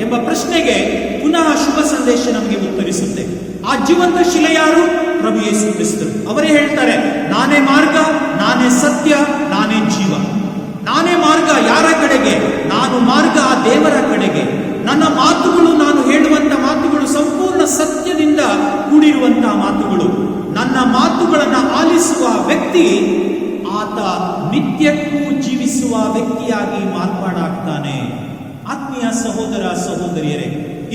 ಎಂಬ ಪ್ರಶ್ನೆಗೆ ಪುನಃ ಶುಭ ಸಂದೇಶ ನಮಗೆ ಉತ್ತರಿಸುತ್ತೆ. ಆ ಜೀವಂತ ಶಿಲೆ ಯಾರು? ಪ್ರಭು ಯೇಸು ಕ್ರಿಸ್ತರು. ಅವರೇ ಹೇಳ್ತಾರೆ, ನಾನೇ ಮಾರ್ಗ, ನಾನೇ ಸತ್ಯ, ನಾನೇ ಜೀವ. ನಾನೇ ಮಾರ್ಗ ಯಾರ ಕಡೆಗೆ? ನಾನು ಮಾರ್ಗ ಆ ದೇವರ ಕಡೆಗೆ. ನನ್ನ ಮಾತುಗಳು, ನಾನು ಹೇಳುವಂತ ಮಾತುಗಳು ಸಂಪೂರ್ಣ ಸತ್ಯದಿಂದ ಕೂಡಿರುವಂತಹ ಮಾತುಗಳು. ನನ್ನ ಮಾತುಗಳನ್ನು ಆಲಿಸುವ ವ್ಯಕ್ತಿ ಆತ ನಿತ್ಯಕ್ಕೂ ಜೀವಿಸುವ ವ್ಯಕ್ತಿಯಾಗಿ ಮಾರ್ಪಾಡಾಗ್ತಾನೆ. ಆತ್ಮೀಯ ಸಹೋದರ ಸಹೋದರಿಯರೇ,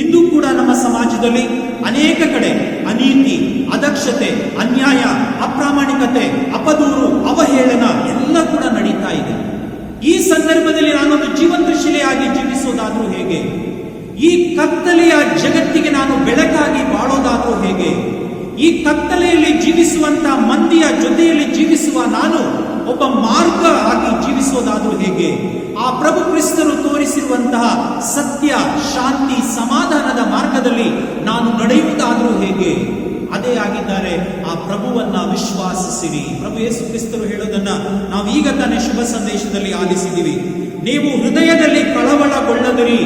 ಇಂದು ಕೂಡ ನಮ್ಮ ಸಮಾಜದಲ್ಲಿ ಅನೇಕ ಕಡೆ ಅನೀತಿ, ಅದಕ್ಷತೆ, ಅನ್ಯಾಯ, ಅಪ್ರಾಮಾಣಿಕತೆ, ಅಪದೂರು, ಅವಹೇಳನ ಎಲ್ಲ ಕೂಡ ನಡೀತಾ ಇದೆ. ಈ ಸಂದರ್ಭದಲ್ಲಿ ನಾನೊಂದು ಜೀವಂತ ಶಿಲೆಯಾಗಿ ಜೀವಿಸೋದಾದ್ರೂ ಹೇಗೆ? ಈ ಕತ್ತಲೆಯ ಜಗತ್ತಿಗೆ ನಾನು ಬೆಳಕಾಗಿ ಬಾಳೋದಾದ್ರೂ ಹೇಗೆ? ಈ ಕತ್ತಲೆಯಲ್ಲಿ ಜೀವಿಸುವಂತ ಮಂದಿಯ ಜೊತೆಯಲ್ಲಿ ಜೀವಿಸುವ ನಾನು ಒಬ್ಬ ಮಾರ್ಗ ಆಗಿ ಜೀವಿಸೋದಾದ್ರೂ ಹೇಗೆ? ಆ ಪ್ರಭು ಕ್ರಿಸ್ತರು ತೋರಿಸಿರುವಂತಹ ಸತ್ಯ, ಶಾಂತಿ, ಸಮಾಧಾನದ ಮಾರ್ಗದಲ್ಲಿ ನಾನು ನಡೆಯುವುದಾದ್ರೂ ಹೇಗೆ? ಅದೇ ಆಗಿದ್ದಾರೆ. ಆ ಪ್ರಭುವನ್ನ ವಿಶ್ವಾಸಿಸಿರಿ. ಪ್ರಭು ಯೇಸು ಕ್ರಿಸ್ತರು ಹೇಳೋದನ್ನ ನಾವು ಈಗ ತಾನೇ ಶುಭ ಸಂದೇಶದಲ್ಲಿ ಆಲಿಸಿದ್ದೀವಿ. ನೀವು ಹೃದಯದಲ್ಲಿ ಕಳವಳಗೊಳ್ಳದಿರಿ,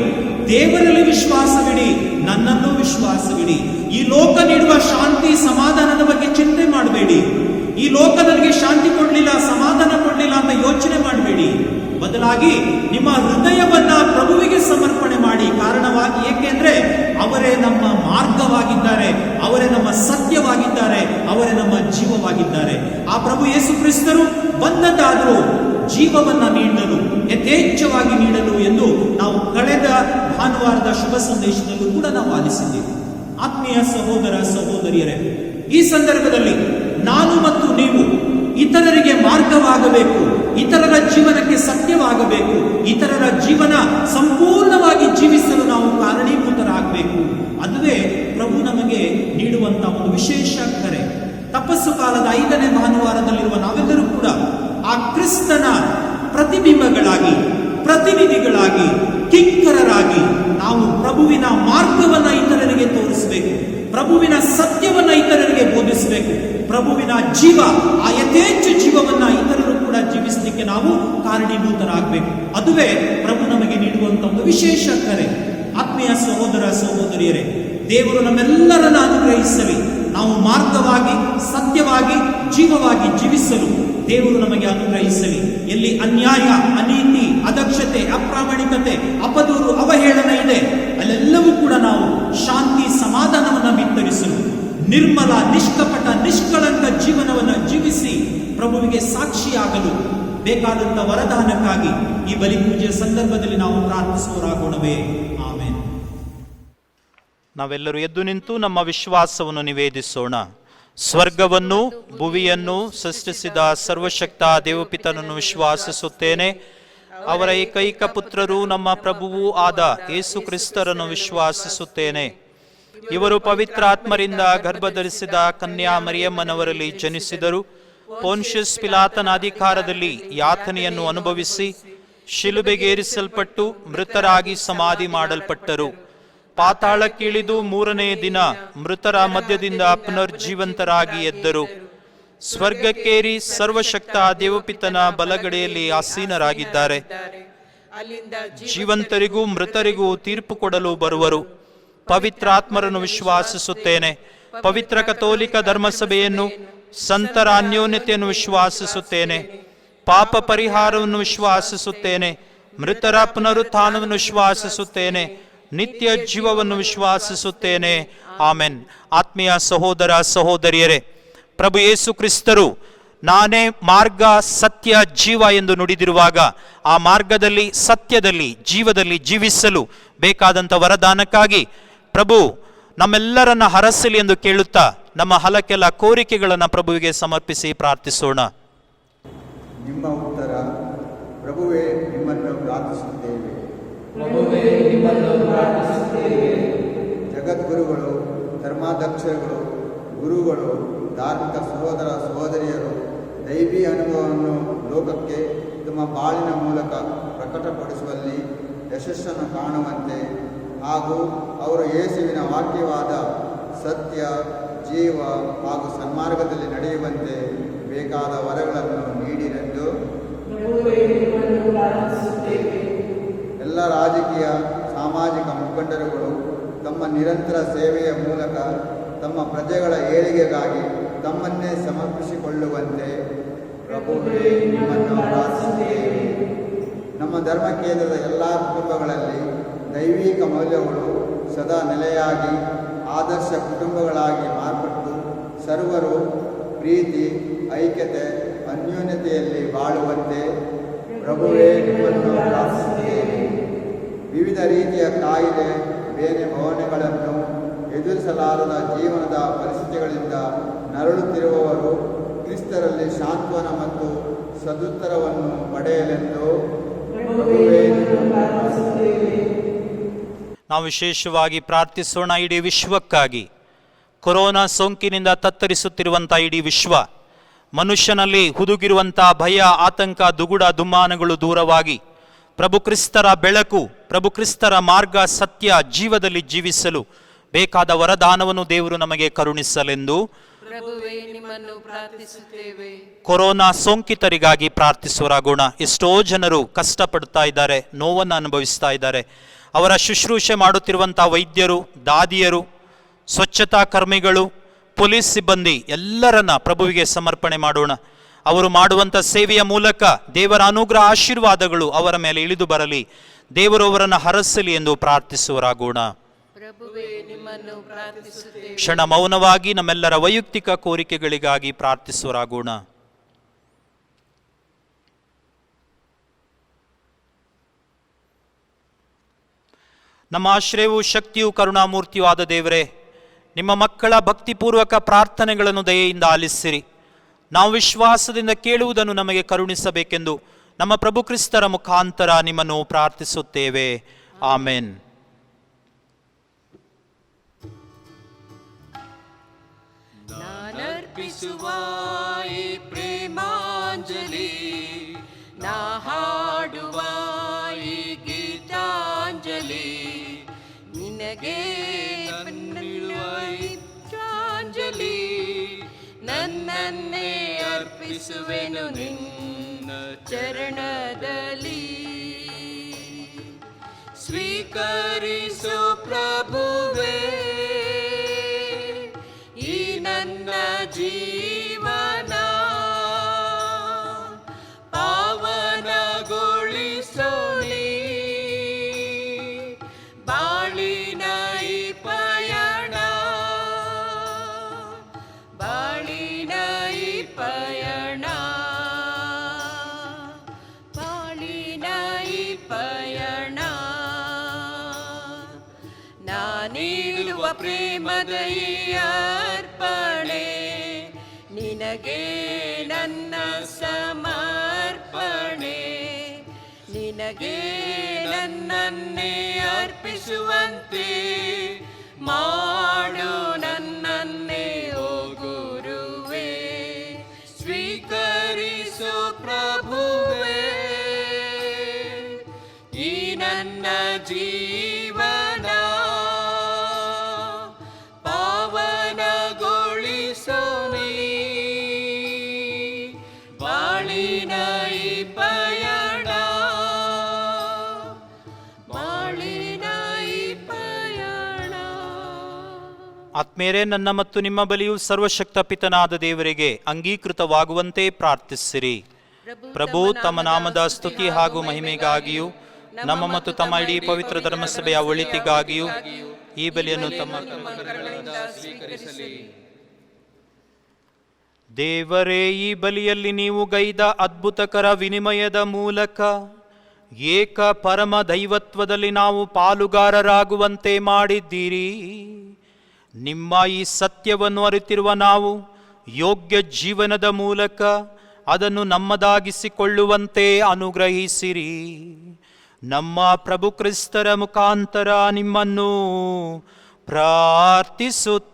ದೇವರಲ್ಲಿ ವಿಶ್ವಾಸವಿಡಿ, ನನ್ನಲ್ಲೂ ವಿಶ್ವಾಸವಿಡಿ. ಈ ಲೋಕ ನೀಡುವ ಶಾಂತಿ ಸಮಾಧಾನದ ಬಗ್ಗೆ ಚಿಂತೆ ಮಾಡಬೇಡಿ. ಈ ಲೋಕ ನನಗೆ ಶಾಂತಿ ಕೊಡ್ಲಿಲ್ಲ, ಸಮಾಧಾನ ಕೊಡ್ಲಿಲ್ಲ ಅಂತ ಯೋಚನೆ ಮಾಡಬೇಡಿ. ಬದಲಾಗಿ ನಿಮ್ಮ ಹೃದಯವನ್ನ ಪ್ರಭುವಿಗೆ ಸಮರ್ಪಣೆ ಮಾಡಿ. ಕಾರಣವಾಗಿ ಏಕೆಂದ್ರೆ ಅವರೇ ನಮ್ಮ ಮಾರ್ಗವಾಗಿದ್ದಾರೆ, ಅವರೇ ನಮ್ಮ ಸತ್ಯವಾಗಿದ್ದಾರೆ, ಅವರೇ ನಮ್ಮ ಜೀವವಾಗಿದ್ದಾರೆ. ಆ ಪ್ರಭು ಯೇಸು ಕ್ರಿಸ್ತರು ಬಂದದ್ದಾದರೂ ಜೀವವನ್ನ ನೀಡಲು, ಯಥೇಚ್ಛವಾಗಿ ನೀಡಲು ಎಂದು ನಾವು ಕಳೆದ ಭಾನುವಾರದ ಶುಭ ಸಂದೇಶದಲ್ಲೂ ಕೂಡ ನಾವು ಆಲಿಸಿದ್ದೇವೆ. ಆತ್ಮೀಯ ಸಹೋದರ ಸಹೋದರಿಯರೇ, ಈ ಸಂದರ್ಭದಲ್ಲಿ ನಾನು ಮತ್ತು ನೀವು ಇತರರಿಗೆ ಮಾರ್ಗವಾಗಬೇಕು, ಇತರರ ಜೀವನಕ್ಕೆ ಸತ್ಯವಾಗಬೇಕು, ಇತರರ ಜೀವನ ಸಂಪೂರ್ಣವಾಗಿ ಜೀವಿಸಲು ನಾವು ಕಾರಣೀಭೂತರಾಗಬೇಕು. ಅದುವೇ ಪ್ರಭು ನಮಗೆ ನೀಡುವಂತಹ ಒಂದು ವಿಶೇಷ ಕರೆ. ತಪಸ್ಸು ಕಾಲದ 5ನೇ ಭಾನುವಾರದಲ್ಲಿರುವ ನಾವೆಲ್ಲರೂ ಕೂಡ ಆ ಕ್ರಿಸ್ತನ ಪ್ರತಿಬಿಂಬಗಳಾಗಿ, ಪ್ರತಿನಿಧಿಗಳಾಗಿ, ಕಿಂಕರರಾಗಿ ನಾವು ಪ್ರಭುವಿನ ಮಾರ್ಗವನ್ನ ಇತರರಿಗೆ ತೋರಿಸಬೇಕು, ಪ್ರಭುವಿನ ಸತ್ಯವನ್ನ ಇತರರಿಗೆ ಬೋಧಿಸಬೇಕು, ಪ್ರಭುವಿನ ಜೀವ, ಆ ಯಥೇಚ್ಛ ಜೀವವನ್ನ ಇತರರು ಕೂಡ ಜೀವಿಸಲಿಕ್ಕೆ ನಾವು ಕಾರಣೀಭೂತರಾಗಬೇಕು. ಅದುವೇ ಪ್ರಭು ನಮಗೆ ನೀಡುವಂತಹ ಒಂದು ವಿಶೇಷ ಕರೆ. ಆತ್ಮೀಯ ಸಹೋದರ ಸಹೋದರಿಯರೇ, ದೇವರು ನಮ್ಮೆಲ್ಲರನ್ನ ಅನುಗ್ರಹಿಸಲಿ. ನಾವು ಮಾರ್ಗವಾಗಿ, ಸತ್ಯವಾಗಿ, ಜೀವವಾಗಿ ಜೀವಿಸಲು ದೇವರು ನಮಗೆ ಅನುಗ್ರಹಿಸಲಿ. ಎಲ್ಲಿ ಅನ್ಯಾಯ, ಅನೀತಿ, ಅದಕ್ಷತೆ, ಅಪ್ರಾಮಾಣಿಕತೆ, ಅಪದೂರು, ಅವಹೇಳನ ಇದೆ, ಅಲ್ಲೆಲ್ಲವೂ ಕೂಡ ನಾವು ಶಾಂತಿ ಸಮಾಧಾನವನ್ನು ಬಿತ್ತರಿಸಲು, ನಿರ್ಮಲ, ನಿಷ್ಕಪಟ, ನಿಷ್ಕಳಂಕ ಜೀವನವನ್ನು ಜೀವಿಸಿ ಪ್ರಭುವಿಗೆ ಸಾಕ್ಷಿಯಾಗಲು ಬೇಕಾದಂತ ವರದಾನಕ್ಕಾಗಿ ಈ ಬಲಿಪೂಜೆಯ ಸಂದರ್ಭದಲ್ಲಿ ನಾವು ಪ್ರಾರ್ಥಿಸುವರಾಗೋಣವೇ. ಆಮೆನ್. ನಾವೆಲ್ಲರೂ ಎದ್ದು ನಿಂತು ನಮ್ಮ ವಿಶ್ವಾಸವನ್ನು ನಿವೇದಿಸೋಣ. ಸ್ವರ್ಗವನ್ನು ಭುವಿಯನ್ನು ಸೃಷ್ಟಿಸಿದ ಸರ್ವಶಕ್ತ ದೇವಪಿತನನ್ನು ವಿಶ್ವಾಸಿಸುತ್ತೇನೆ. ಅವರ ಏಕೈಕ ಪುತ್ರರು ನಮ್ಮ ಪ್ರಭುವೂ ಆದ ಯೇಸು ಕ್ರಿಸ್ತರನ್ನು ವಿಶ್ವಾಸಿಸುತ್ತೇನೆ. ಇವರು ಪವಿತ್ರಾತ್ಮರಿಂದ ಗರ್ಭಧರಿಸಿದ ಕನ್ಯಾ ಮರಿಯಮ್ಮನವರಲ್ಲಿ ಜನಿಸಿದರು. ಪೋನ್ಷಿಯಸ್ ಪಿಲಾತನ ಅಧಿಕಾರದಲ್ಲಿ ಯಾತನೆಯನ್ನು ಅನುಭವಿಸಿ ಶಿಲುಬೆಗೇರಿಸಲ್ಪಟ್ಟು ಮೃತರಾಗಿ ಸಮಾಧಿ ಮಾಡಲ್ಪಟ್ಟರು. ಪಾತಾಳಕ್ಕಿಳಿದು 3ನೇ ದಿನ ಮೃತರ ಮಧ್ಯದಿಂದ ಪುನರ್ಜೀವಂತರಾಗಿ ಎದ್ದರು. ಸ್ವರ್ಗಕ್ಕೇರಿ ಸರ್ವಶಕ್ತ ದೇವಪಿತನ ಬಲಗಡೆಯಲ್ಲಿ ಆಸೀನರಾಗಿದ್ದಾರೆ. ಜೀವಂತರಿಗೂ ಮೃತರಿಗೂ ತೀರ್ಪು ಕೊಡಲು ಬರುವರು. ಪವಿತ್ರಾತ್ಮರನ್ನು ವಿಶ್ವಾಸಿಸುತ್ತೇನೆ. ಪವಿತ್ರ ಕಥೋಲಿಕ ಧರ್ಮಸಭೆಯನ್ನು, ಸಂತರ ಅನ್ಯೋನ್ಯತೆಯನ್ನು ವಿಶ್ವಾಸಿಸುತ್ತೇನೆ. ಪಾಪ ಪರಿಹಾರವನ್ನು ವಿಶ್ವಾಸಿಸುತ್ತೇನೆ. ಮೃತರ ಪುನರುತ್ಥಾನವನ್ನು ವಿಶ್ವಾಸಿಸುತ್ತೇನೆ. ನಿತ್ಯ ಜೀವವನ್ನು ವಿಶ್ವಾಸಿಸುತ್ತೇನೆ. ಆಮೆನ್. ಆತ್ಮೀಯ ಸಹೋದರ ಸಹೋದರಿಯರೇ, ಪ್ರಭು ಯೇಸು ಕ್ರಿಸ್ತರು ನಾನೇ ಮಾರ್ಗ, ಸತ್ಯ, ಜೀವ ಎಂದು ನುಡಿದಿರುವಾಗ ಆ ಮಾರ್ಗದಲ್ಲಿ, ಸತ್ಯದಲ್ಲಿ, ಜೀವದಲ್ಲಿ ಜೀವಿಸಲು ಬೇಕಾದಂಥ ವರದಾನಕ್ಕಾಗಿ ಪ್ರಭು ನಮ್ಮೆಲ್ಲರನ್ನ ಹರಸಲಿ ಎಂದು ಕೇಳುತ್ತಾ ನಮ್ಮ ಹಲಕೆಲ್ಲ ಕೋರಿಕೆಗಳನ್ನು ಪ್ರಭುವಿಗೆ ಸಮರ್ಪಿಸಿ ಪ್ರಾರ್ಥಿಸೋಣ. ನಿಮ್ಮ ಉತ್ತರ, ಪ್ರಭುವೇ ನಿಮ್ಮನ್ನು ಪ್ರಾರ್ಥಿಸುತ್ತೇವೆ. ಪ್ರಭುವೇ ನಿಮ್ಮನ್ನು ಪ್ರಾರ್ಥಿಸುತ್ತೇವೆ. ಜಗದ್ಗುರುಗಳು, ಧರ್ಮಾಧ್ಯಕ್ಷರುಗಳು, ಗುರುಗಳು, ಧಾರ್ಮಿಕ ಸಹೋದರ ಸಹೋದರಿಯರು ದೈವಿ ಅನುಭವವನ್ನು ಲೋಕಕ್ಕೆ ತಮ್ಮ ಬಾಳಿನ ಮೂಲಕ ಪ್ರಕಟಪಡಿಸುವಲ್ಲಿ ಯಶಸ್ಸನ್ನು ಕಾಣುವಂತೆ ಹಾಗೂ ಅವರು ಯೇಸುವಿನ ವಾಕ್ಯವಾದ ಸತ್ಯ, ಜೀವ ಹಾಗೂ ಸನ್ಮಾರ್ಗದಲ್ಲಿ ನಡೆಯುವಂತೆ ಬೇಕಾದ ವರಗಳನ್ನು ನೀಡಿರೆಂದು ಎಲ್ಲ ರಾಜಕೀಯ ಸಾಮಾಜಿಕ ಮುಖಂಡರುಗಳು ತಮ್ಮ ನಿರಂತರ ಸೇವೆಯ ಮೂಲಕ ತಮ್ಮ ಪ್ರಜೆಗಳ ಏಳಿಗೆಗಾಗಿ ತಮ್ಮನ್ನೇ ಸಮರ್ಪಿಸಿಕೊಳ್ಳುವಂತೆ ಪ್ರಭುವೇ ನಿಮ್ಮನ್ನು ಪ್ರಾರ್ಥಿಸುತ್ತೇವೆ. ನಮ್ಮ ಧರ್ಮ ಕೇಂದ್ರದ ಎಲ್ಲ ಕುಟುಂಬಗಳಲ್ಲಿ ದೈವಿಕ ಮೌಲ್ಯಗಳು ಸದಾ ನೆಲೆಯಾಗಿ ಆದರ್ಶ ಕುಟುಂಬಗಳಾಗಿ ಮಾರ್ಪಟ್ಟು ಸರ್ವರು ಪ್ರೀತಿ, ಐಕ್ಯತೆ, ಅನ್ಯೋನ್ಯತೆಯಲ್ಲಿ ಬಾಳುವಂತೆ ಪ್ರಭುವೇ ನಿಮ್ಮನ್ನು ಪ್ರಾರ್ಥಿಸುತ್ತೇವೆ. ವಿವಿಧ ರೀತಿಯ ಕಾಯಿಲೆ, ಬೇನೆ ಭಾವನೆಗಳನ್ನು ಎದುರಿಸಲಾರದ ಜೀವನದ ಪರಿಸ್ಥಿತಿಗಳಿಂದ ನರಳುತ್ತಿರುವವರು ಕ್ರಿಸ್ತರಲ್ಲಿ ಸಾಂತ್ವನ ಮತ್ತು ಸದುತ್ತರವನ್ನು ಪಡೆಯಲೆಂದು ನಾವು ವಿಶೇಷವಾಗಿ ಪ್ರಾರ್ಥಿಸೋಣ. ಇಡೀ ವಿಶ್ವಕ್ಕಾಗಿ, ಕೊರೋನಾ ಸೋಂಕಿನಿಂದ ತತ್ತರಿಸುತ್ತಿರುವಂಥ ಇಡೀ ವಿಶ್ವ, ಮನುಷ್ಯನಲ್ಲಿ ಹುದುಗಿರುವಂಥ ಭಯ, ಆತಂಕ, ದುಗುಡ, ದುಮ್ಮಾನಗಳು ದೂರವಾಗಿ ಪ್ರಭು ಕ್ರಿಸ್ತರ ಬೆಳಕು, ಪ್ರಭು ಕ್ರಿಸ್ತರ ಮಾರ್ಗ, ಸತ್ಯ, ಜೀವದಲ್ಲಿ ಜೀವಿಸಲು ಬೇಕಾದ ವರದಾನವನ್ನು ದೇವರು ನಮಗೆ ಕರುಣಿಸಲೆಂದು ಪ್ರಭುವೇ ನಿಮ್ಮನ್ನು ಪ್ರಾರ್ಥಿಸುತ್ತೇವೆ. ಕೊರೋನಾ ಸೋಂಕಿತರಿಗಾಗಿ ಪ್ರಾರ್ಥಿಸುವರಾಗೋಣ. ಎಷ್ಟೋ ಜನರು ಕಷ್ಟಪಡ್ತಾ ಇದ್ದಾರೆ, ನೋವನ್ನು ಅನುಭವಿಸ್ತಾ ಇದ್ದಾರೆ. ಅವರ ಶುಶ್ರೂಷೆ ಮಾಡುತ್ತಿರುವಂಥ ವೈದ್ಯರು, ದಾದಿಯರು, ಸ್ವಚ್ಛತಾ ಕರ್ಮಿಗಳು, ಪೊಲೀಸ್ ಸಿಬ್ಬಂದಿ ಎಲ್ಲರನ್ನ ಪ್ರಭುವಿಗೆ ಸಮರ್ಪಣೆ ಮಾಡೋಣ. ಅವರು ಮಾಡುವಂಥ ಸೇವೆಯ ಮೂಲಕ ದೇವರ ಅನುಗ್ರಹ ಆಶೀರ್ವಾದಗಳು ಅವರ ಮೇಲೆ ಇಳಿದು ಬರಲಿ. ದೇವರು ಅವರನ್ನು ಹರಸಲಿ ಎಂದು ಪ್ರಾರ್ಥಿಸುವರಾಗೋಣ. ಪ್ರಭುವೇ ನಿಮ್ಮನ್ನು ಪ್ರಾರ್ಥಿಸುತ್ತೇವೆ. ಕ್ಷಣ ಮೌನವಾಗಿ ನಮ್ಮೆಲ್ಲರ ವೈಯಕ್ತಿಕ ಕೋರಿಕೆಗಳಿಗಾಗಿ ಪ್ರಾರ್ಥಿಸುವರಾಗೋಣ. ನಮ್ಮ ಆಶ್ರಯವೂ ಶಕ್ತಿಯೂ ಕರುಣಾಮೂರ್ತಿಯೂ ಆದ ದೇವರೇ, ನಿಮ್ಮ ಮಕ್ಕಳ ಭಕ್ತಿಪೂರ್ವಕ ಪ್ರಾರ್ಥನೆಗಳನ್ನು ದಯೆಯಿಂದ ಆಲಿಸಿರಿ. ನಾವು ವಿಶ್ವಾಸದಿಂದ ಕೇಳುವುದನ್ನು ನಮಗೆ ಕರುಣಿಸಬೇಕೆಂದು ನಮ್ಮ ಪ್ರಭು ಕ್ರಿಸ್ತರ ಮುಖಾಂತರ ನಿಮ್ಮನ್ನು ಪ್ರಾರ್ಥಿಸುತ್ತೇವೆ. ಆಮೆನ್. ನಾನರ್ಪಿಸುವ ಈ ಪ್ರೇಮಾಂಜಲಿ, ನಾ ಹಾಡುವ ಈ ಗೀತಾಂಜಲಿ, ನಿನಗೆ ನನ್ನಿಡುವ ಗೀತಾಂಜಲಿ, ನನ್ನನ್ನೇ ಅರ್ಪಿಸುವೆನು ನಿನ್ನ ಚರಣದಲ್ಲಿ. ಸ್ವೀಕರಿಸು ಪ್ರಭುವೇ ಈ ನನ್ನ ಜೀವನ, ಪಾವನಗೊಳಿಸು ನೀ ಬಾಳಿನ ಈ ಪಯಣ, ಬಾಳಿನ ಈ ಪಯಣ, ಬಾಳಿನ ಈ ಪಯಣ. ನಾನೀಡುವ ಪ್ರೇಮದ ಈ ಅರ್ಪಣೆ, ನಿನಗೆ ನನ್ನ ಸಮರ್ಪಣೆ, ನಿನಗೆ ನನ್ನನ್ನೇ ಅರ್ಪಿಸುವಂತೆ ಮಾಡು ನನ್ನನ್ನೇ ಓ ಗುರುವೇ. ಸ್ವೀಕರಿಸು ಪ್ರಭುವೇ ಈ ನನ್ನ ಜೀವನ, ಪಾವನಗೊಳಿಸು ನೀ ಬಾಳಿನ ಈ ಪಯಣ, ಬಾಳಿನ ಈ ಪಯಣ. ಆತ್ಮೇರೆ, ನನ್ನ ಮತ್ತು ನಿಮ್ಮ ಬಲಿಯು ಸರ್ವಶಕ್ತ ಪಿತನಾದ ದೇವರಿಗೆ ಅಂಗೀಕೃತವಾಗುವಂತೆ ಪ್ರಾರ್ಥಿಸಿರಿ. ಪ್ರಭು ತಮ್ಮ ನಾಮದ ಸ್ತುತಿ ಹಾಗೂ ಮಹಿಮೆಗಾಗಿಯೂ ನಮ್ಮ ಮತ್ತು ತಮ್ಮ ಇಡೀ ಪವಿತ್ರ ಧರ್ಮಸಭೆಯ ಒಳಿತಿಗಾಗಿಯೂ ಈ ಬಲಿಯನ್ನು ತಮ್ಮ ಕರುಣೆಯಿಂದ ಸ್ವೀಕರಿಸಲಿ. ದೇವರೇ, ಈ ಬಲಿಯಲ್ಲಿ ನೀವು ಗೈದ ಅದ್ಭುತಕರ ವಿನಿಮಯದ ಮೂಲಕ ಏಕ ಪರಮ ದೈವತ್ವದಲ್ಲಿ ನಾವು ಪಾಲುಗಾರರಾಗುವಂತೆ ಮಾಡಿದ್ದೀರಿ. ನಿಮ್ಮ ಈ ಸತ್ಯವನ್ನು ಅರಿತಿರುವ ನಾವು ಯೋಗ್ಯ ಜೀವನದ ಮೂಲಕ ಅದನ್ನು ನಮ್ಮದಾಗಿಸಿಕೊಳ್ಳುವಂತೆ ಅನುಗ್ರಹಿಸಿರಿ. ನಮ್ಮ ಪ್ರಭು ಕ್ರಿಸ್ತರ ಮುಖಾಂತರ ನಿಮ್ಮನ್ನು ಪ್ರಾರ್ಥಿಸುತ್ತೇವೆ.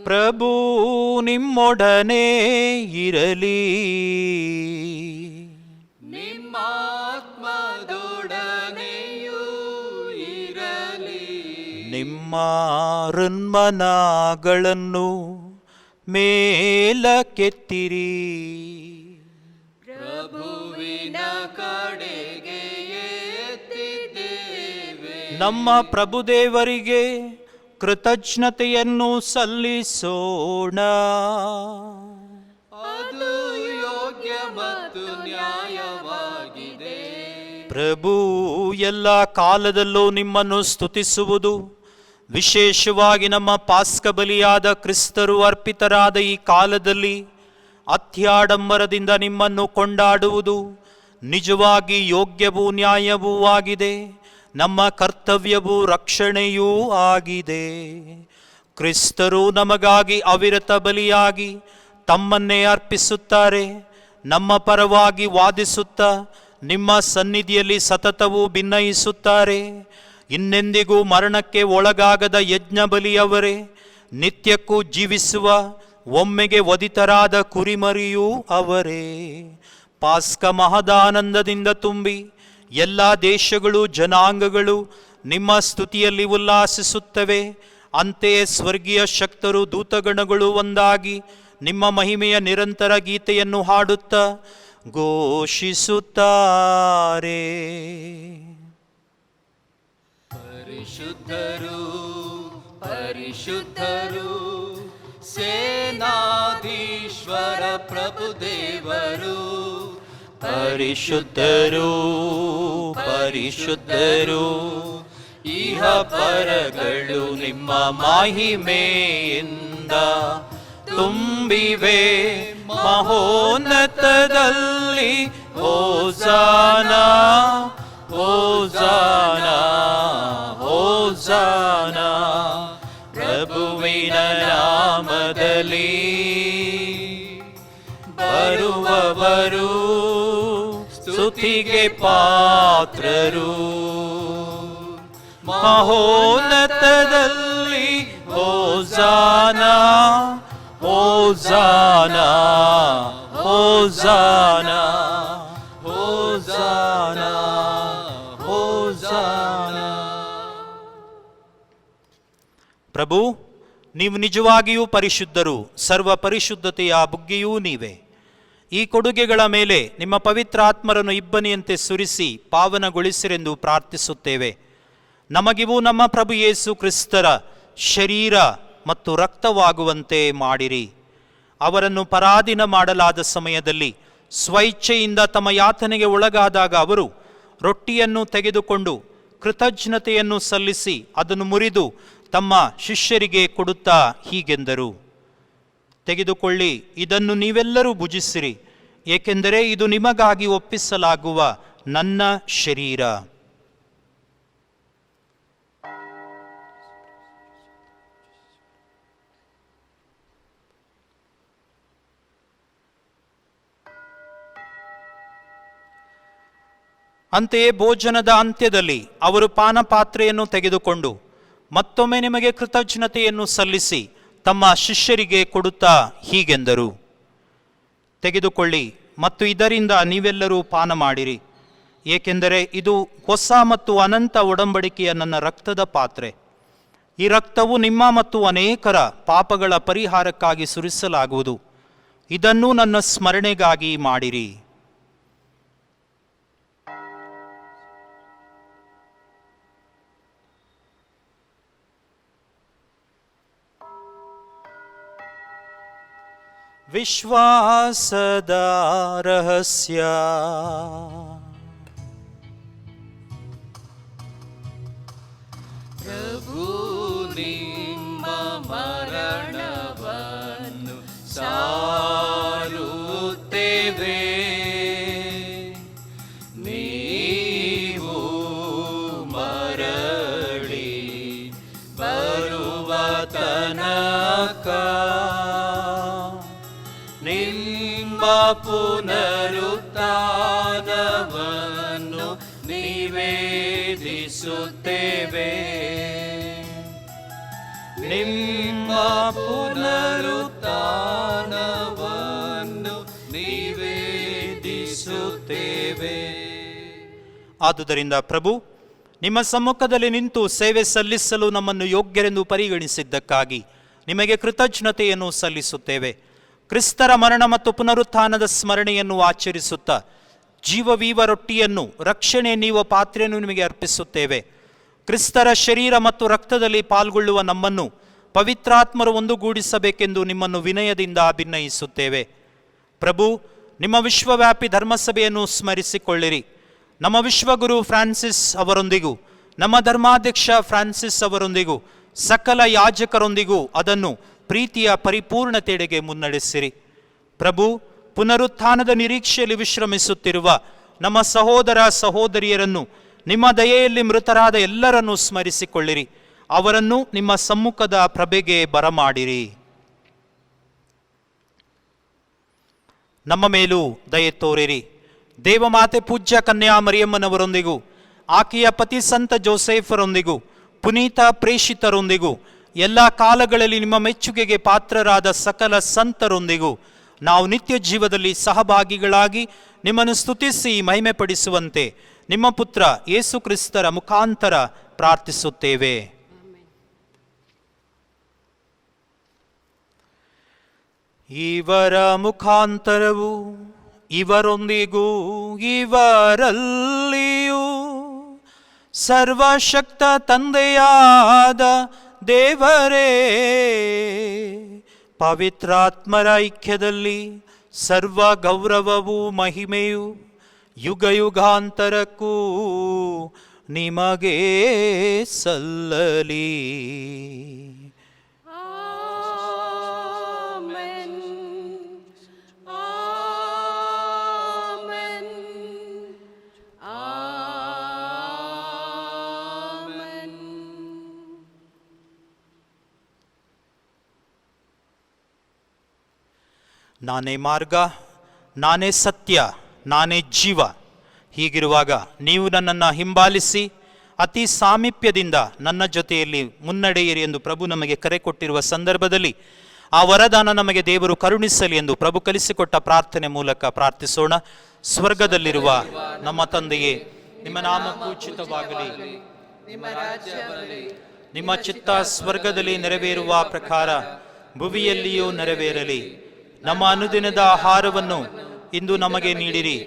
ಪ್ರಭು ನಿಮ್ಮೊಡನೆ ಇರಲಿ. ನಿಮ್ಮಾತ್ಮದೊಡನೆಯೂ ಇರಲಿ. ನಿಮ್ಮ ಹೃನ್ಮನಗಳನ್ನು ಮೇಲಕ್ಕೆತ್ತಿರಿ. ಪ್ರಭುವಿನ ಕಡೆಗೆ ಎತ್ತಿದ್ದೇವೆ. ನಮ್ಮ ಪ್ರಭುದೇವರಿಗೆ ಕೃತಜ್ಞತೆಯನ್ನು ಸಲ್ಲಿಸೋಣ. ಅದು ಯೋಗ್ಯ ಮತ್ತು ನ್ಯಾಯವಾಗಿದೆ. ಪ್ರಭು ಎಲ್ಲ ಕಾಲದಲ್ಲೂ ನಿಮ್ಮನ್ನು ಸ್ತುತಿಸುವುದು, ವಿಶೇಷವಾಗಿ ನಮ್ಮ ಪಾಸ್ಕ ಬಲಿಯಾದ ಕ್ರಿಸ್ತರು ಅರ್ಪಿತರಾದ ಈ ಕಾಲದಲ್ಲಿ ಅತ್ಯಾಡಂಬರದಿಂದ ನಿಮ್ಮನ್ನು ಕೊಂಡಾಡುವುದು ನಿಜವಾಗಿ ಯೋಗ್ಯವೂ ನ್ಯಾಯವೂ ಆಗಿದೆ. ನಮ್ಮ ಕರ್ತವ್ಯವೂ ರಕ್ಷಣೆಯೂ ಆಗಿದೆ. ಕ್ರಿಸ್ತರು ನಮಗಾಗಿ ಅವಿರತ ಬಲಿಯಾಗಿ ತಮ್ಮನ್ನೇ ಅರ್ಪಿಸುತ್ತಾರೆ. ನಮ್ಮ ಪರವಾಗಿ ವಾದಿಸುತ್ತಾ ನಿಮ್ಮ ಸನ್ನಿಧಿಯಲ್ಲಿ ಸತತವೂ ಭಿನ್ನಯಿಸುತ್ತಾರೆ. ಇನ್ನೆಂದಿಗೂ ಮರಣಕ್ಕೆ ಒಳಗಾಗದ ಯಜ್ಞ ಬಲಿಯವರೇ, ನಿತ್ಯಕ್ಕೂ ಜೀವಿಸುವ ಒಮ್ಮೆಗೆ ವಧಿತರಾದ ಕುರಿಮರಿಯೂ ಅವರೇ. ಪಾಸ್ಕ ಮಹದಾನಂದದಿಂದ ತುಂಬಿ ಎಲ್ಲ ದೇಶಗಳು ಜನಾಂಗಗಳು ನಿಮ್ಮ ಸ್ತುತಿಯಲ್ಲಿ ಉಲ್ಲಾಸಿಸುತ್ತವೆ. ಅಂತೆಯೇ ಸ್ವರ್ಗೀಯ ಶಕ್ತರು ದೂತಗಣಗಳು ಒಂದಾಗಿ ನಿಮ್ಮ ಮಹಿಮೆಯ ನಿರಂತರ ಗೀತೆಯನ್ನು ಹಾಡುತ್ತಾ ಘೋಷಿಸುತ್ತಾರೆ. ಪರಿಶುದ್ಧರು ಪರಿಶುದ್ಧರು ಸೇನಾಧೀಶ್ವರ ಪ್ರಭುದೇವರು. ಪರಿಶುದ್ಧರು ಪರಿಶುದ್ಧರು ಇಹ ಪರಗಳು ನಿಮ್ಮ ಮಹಿಮೆಯಿಂದ ತುಂಬಿವೆ. ಮಹೋನ್ನತದಲ್ಲಿ ಹೋಸಾನ ಹೋಸಾನ ಹೋಸಾನ. ಪ್ರಭುವಿನ ನಾಮದಲ್ಲಿ ಬರುವವರು ಸ್ತುತಿಗೆ ಪಾತ್ರರು. ಮಹೋನ್ನತದಲ್ಲಿ ಹೋಸಾನ ಹೋಸಾನ ಹೋಸಾನ ಹೋಸಾನ ಹೋಸಾನ. ಪ್ರಭು, ನೀವು ನಿಜವಾಗಿಯೂ ಪರಿಶುದ್ಧರು, ಸರ್ವ ಪರಿಶುದ್ಧತೆಯ ಬುಗ್ಗೆಯೂ ನೀವೇ. ಈ ಕೊಡುಗೆಗಳ ಮೇಲೆ ನಿಮ್ಮ ಪವಿತ್ರಾತ್ಮರನ್ನು ಇಬ್ಬನಿಯಂತೆ ಸುರಿಸಿ ಪಾವನಗೊಳಿಸಿರೆಂದು ಪ್ರಾರ್ಥಿಸುತ್ತೇವೆ. ನಮಗಿವು ನಮ್ಮ ಪ್ರಭು ಯೇಸು ಕ್ರಿಸ್ತರ ಶರೀರ ಮತ್ತು ರಕ್ತವಾಗುವಂತೆ ಮಾಡಿರಿ. ಅವರನ್ನು ಪರಾಧೀನ ಮಾಡಲಾದ ಸಮಯದಲ್ಲಿ ಸ್ವಇಚ್ಛೆಯಿಂದ ತಮ್ಮ ಯಾತನೆಗೆ ಒಳಗಾದಾಗ ಅವರು ರೊಟ್ಟಿಯನ್ನು ತೆಗೆದುಕೊಂಡು ಕೃತಜ್ಞತೆಯನ್ನು ಸಲ್ಲಿಸಿ ಅದನ್ನು ಮುರಿದು ತಮ್ಮ ಶಿಷ್ಯರಿಗೆ ಕೊಡುತ್ತಾ ಹೀಗೆಂದರು, ತೆಗೆದುಕೊಳ್ಳಿ, ಇದನ್ನು ನೀವೆಲ್ಲರೂ ಭುಜಿಸಿರಿ, ಏಕೆಂದರೆ ಇದು ನಿಮಗಾಗಿ ಒಪ್ಪಿಸಲಾಗುವ ನನ್ನ ಶರೀರ. ಅಂತೆಯೇ ಭೋಜನದ ಅಂತ್ಯದಲ್ಲಿ ಅವರು ಪಾನಪಾತ್ರೆಯನ್ನು ತೆಗೆದುಕೊಂಡು ಮತ್ತೊಮ್ಮೆ ನಿಮಗೆ ಕೃತಜ್ಞತೆಯನ್ನು ಸಲ್ಲಿಸಿ ತಮ್ಮ ಶಿಷ್ಯರಿಗೆ ಕೊಡುತ್ತಾ ಹೀಗೆಂದರು, ತೆಗೆದುಕೊಳ್ಳಿ ಮತ್ತು ಇದರಿಂದ ನೀವೆಲ್ಲರೂ ಪಾನ ಮಾಡಿರಿ, ಏಕೆಂದರೆ ಇದು ಹೊಸ ಮತ್ತು ಅನಂತ ಒಡಂಬಡಿಕೆಯ ನನ್ನ ರಕ್ತದ ಪಾತ್ರೆ. ಈ ರಕ್ತವು ನಿಮ್ಮ ಮತ್ತು ಅನೇಕರ ಪಾಪಗಳ ಪರಿಹಾರಕ್ಕಾಗಿ ಸುರಿಸಲಾಗುವುದು. ಇದನ್ನು ನನ್ನ ಸ್ಮರಣೆಗಾಗಿ ಮಾಡಿರಿ. ವಿಶ್ವಾಸದ ರಹಸ್ಯ. ಪ್ರಭು ನಿಮ್ಮ ಮರಣವನ್ನು ಸಾರುತ್ತೇವೆ, ನೀವು ಮರಳಿ ಬರುವ ತನಕ ನಿಮ್ಮ ಪುನರುತ್ಥಾನವನ್ನು ನಿವೇದಿಸುತ್ತೇವೆ. ನಿಮ್ಮ ಪುನರುತ್ಥಾನವನ್ನು ನಿವೇದಿಸುತ್ತೇವೆ. ಆದುದರಿಂದ ಪ್ರಭು, ನಿಮ್ಮ ಸಮ್ಮುಖದಲ್ಲಿ ನಿಂತು ಸೇವೆ ಸಲ್ಲಿಸಲು ನಮ್ಮನ್ನು ಯೋಗ್ಯರೆಂದು ಪರಿಗಣಿಸಿದ್ದಕ್ಕಾಗಿ ನಿಮಗೆ ಕೃತಜ್ಞತೆಯನ್ನು ಸಲ್ಲಿಸುತ್ತೇವೆ. ಕ್ರಿಸ್ತರ ಮರಣ ಮತ್ತು ಪುನರುತ್ಥಾನದ ಸ್ಮರಣೆಯನ್ನು ಆಚರಿಸುತ್ತಾ ಜೀವವೀವ ರೊಟ್ಟಿಯನ್ನು, ರಕ್ಷಣೆ ನೀವ ಪಾತ್ರೆಯನ್ನು ನಿಮಗೆ ಅರ್ಪಿಸುತ್ತೇವೆ. ಕ್ರಿಸ್ತರ ಶರೀರ ಮತ್ತು ರಕ್ತದಲ್ಲಿ ಪಾಲ್ಗೊಳ್ಳುವ ನಮ್ಮನ್ನು ಪವಿತ್ರಾತ್ಮರು ಒಂದುಗೂಡಿಸಬೇಕೆಂದು ನಿಮ್ಮನ್ನು ವಿನಯದಿಂದ ಭಿನ್ನಯಿಸುತ್ತೇವೆ. ಪ್ರಭು, ನಿಮ್ಮ ವಿಶ್ವವ್ಯಾಪಿ ಧರ್ಮಸಭೆಯನ್ನು ಸ್ಮರಿಸಿಕೊಳ್ಳಿರಿ. ನಮ್ಮ ವಿಶ್ವಗುರು ಫ್ರಾನ್ಸಿಸ್ ಅವರೊಂದಿಗೂ ನಮ್ಮ ಧರ್ಮಾಧ್ಯಕ್ಷ ಫ್ರಾನ್ಸಿಸ್ ಅವರೊಂದಿಗೂ ಸಕಲ ಯಾಜಕರೊಂದಿಗೂ ಅದನ್ನು ಪ್ರೀತಿಯ ಪರಿಪೂರ್ಣತೆಡೆಗೆ ಮುನ್ನಡೆಸಿರಿ. ಪ್ರಭು, ಪುನರುತ್ಥಾನದ ನಿರೀಕ್ಷೆಯಲ್ಲಿ ವಿಶ್ರಮಿಸುತ್ತಿರುವ ನಮ್ಮ ಸಹೋದರ ಸಹೋದರಿಯರನ್ನು, ನಿಮ್ಮ ದಯೆಯಲ್ಲಿ ಮೃತರಾದ ಎಲ್ಲರನ್ನೂ ಸ್ಮರಿಸಿಕೊಳ್ಳಿರಿ. ಅವರನ್ನು ನಿಮ್ಮ ಸಮ್ಮುಖದ ಪ್ರಭೆಗೆ ಬರಮಾಡಿರಿ. ನಮ್ಮ ಮೇಲೂ ದಯೆ ತೋರಿರಿ. ದೇವಮಾತೆ ಪೂಜ್ಯ ಕನ್ಯಾ ಮರಿಯಮ್ಮನವರೊಂದಿಗೂ ಆಕೆಯ ಪತಿ ಸಂತ ಜೋಸೆಫರೊಂದಿಗೂ ಪುನೀತ ಪ್ರೇಷಿತರೊಂದಿಗೂ ಎಲ್ಲ ಕಾಲಗಳಲ್ಲಿ ನಿಮ್ಮ ಮೆಚ್ಚುಗೆಗೆ ಪಾತ್ರರಾದ ಸಕಲ ಸಂತರೊಂದಿಗೂ ನಾವು ನಿತ್ಯ ಜೀವದಲ್ಲಿ ಸಹಭಾಗಿಗಳಾಗಿ ನಿಮ್ಮನ್ನು ಸ್ತುತಿಸಿ ಮಹಿಮೆಪಡಿಸುವಂತೆ ನಿಮ್ಮ ಪುತ್ರ ಯೇಸು ಕ್ರಿಸ್ತರ ಮುಖಾಂತರ ಪ್ರಾರ್ಥಿಸುತ್ತೇವೆ. ಇವರ ಮುಖಾಂತರವು ಇವರೊಂದಿಗೂ ಇವರಲ್ಲಿಯೂ ಸರ್ವಶಕ್ತ ತಂದೆಯಾದ ದೇವರೇ ಪವಿತ್ರಾತ್ಮರ ಐಕ್ಯದಲ್ಲಿ ಸರ್ವ ಗೌರವವೂ ಮಹಿಮೆಯು ಯುಗ ಯುಗಾಂತರಕ್ಕೂ ನಿಮಗೆ ಸಲ್ಲಲಿ. ಆಮೆನ್. ಆಮೆನ್. ಆಮೆನ್. ನಾನೇ ಮಾರ್ಗ, ನಾನೇ ಸತ್ಯ, ನಾನೇ ಜೀವ. ಹೀಗಿರುವಾಗ ನೀವು ನನ್ನನ್ನು ಹಿಂಬಾಲಿಸಿ ಅತಿ ಸಾಮೀಪ್ಯದಿಂದ ನನ್ನ ಜೊತೆಯಲ್ಲಿ ಮುನ್ನಡೆಯಿರಿ ಎಂದು ಪ್ರಭು ನಮಗೆ ಕರೆ ಕೊಟ್ಟಿರುವ ಸಂದರ್ಭದಲ್ಲಿ ಆ ವರದಾನ ನಮಗೆ ದೇವರು ಕರುಣಿಸಲಿ ಎಂದು ಪ್ರಭು ಕಲಿಸಿಕೊಟ್ಟ ಪ್ರಾರ್ಥನೆ ಮೂಲಕ ಪ್ರಾರ್ಥಿಸೋಣ. ಸ್ವರ್ಗದಲ್ಲಿರುವ ನಮ್ಮ ತಂದೆಯೇ, ನಿಮ್ಮ ನಾಮ ಪೂಜಿತವಾಗಲಿ, ನಿಮ್ಮ ರಾಜ್ಯ ಬರಲಿ, ನಿಮ್ಮ ಚಿತ್ತ ಸ್ವರ್ಗದಲ್ಲಿ ನೆರವೇರುವ ಪ್ರಕಾರ ಭುವಿಯಲ್ಲಿಯೂ ನೆರವೇರಲಿ. ನಮ್ಮ ಅನುದಿನದ ಆಹಾರವನ್ನು ಇಂದು ನಮಗೆ ನೀಡಿರಿ.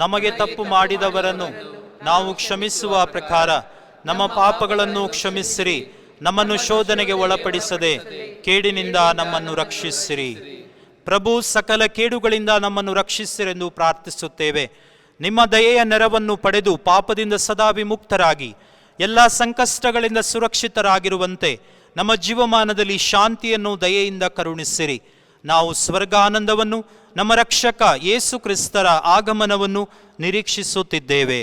ನಮಗೆ ತಪ್ಪು ಮಾಡಿದವರನ್ನು ನಾವು ಕ್ಷಮಿಸುವ ಪ್ರಕಾರ ನಮ್ಮ ಪಾಪಗಳನ್ನು ಕ್ಷಮಿಸಿರಿ. ನಮ್ಮನ್ನು ಶೋಧನೆಗೆ ಒಳಪಡಿಸದೆ ಕೇಡಿನಿಂದ ನಮ್ಮನ್ನು ರಕ್ಷಿಸಿರಿ. ಪ್ರಭು, ಸಕಲ ಕೇಡುಗಳಿಂದ ನಮ್ಮನ್ನು ರಕ್ಷಿಸಿರೆಂದು ಪ್ರಾರ್ಥಿಸುತ್ತೇವೆ. ನಿಮ್ಮ ದಯೆಯ ನೆರವನ್ನು ಪಡೆದು ಪಾಪದಿಂದ ಸದಾ ವಿಮುಕ್ತರಾಗಿ ಎಲ್ಲ ಸಂಕಷ್ಟಗಳಿಂದ ಸುರಕ್ಷಿತರಾಗಿರುವಂತೆ ನಮ್ಮ ಜೀವಮಾನದಲ್ಲಿ ಶಾಂತಿಯನ್ನು ದಯೆಯಿಂದ ಕರುಣಿಸಿರಿ. ನಾವು ಸ್ವರ್ಗಾನಂದವನ್ನು, ನಮ್ಮ ರಕ್ಷಕ ಯೇಸು ಕ್ರಿಸ್ತರ ಆಗಮನವನ್ನು ನಿರೀಕ್ಷಿಸುತ್ತಿದ್ದೇವೆ.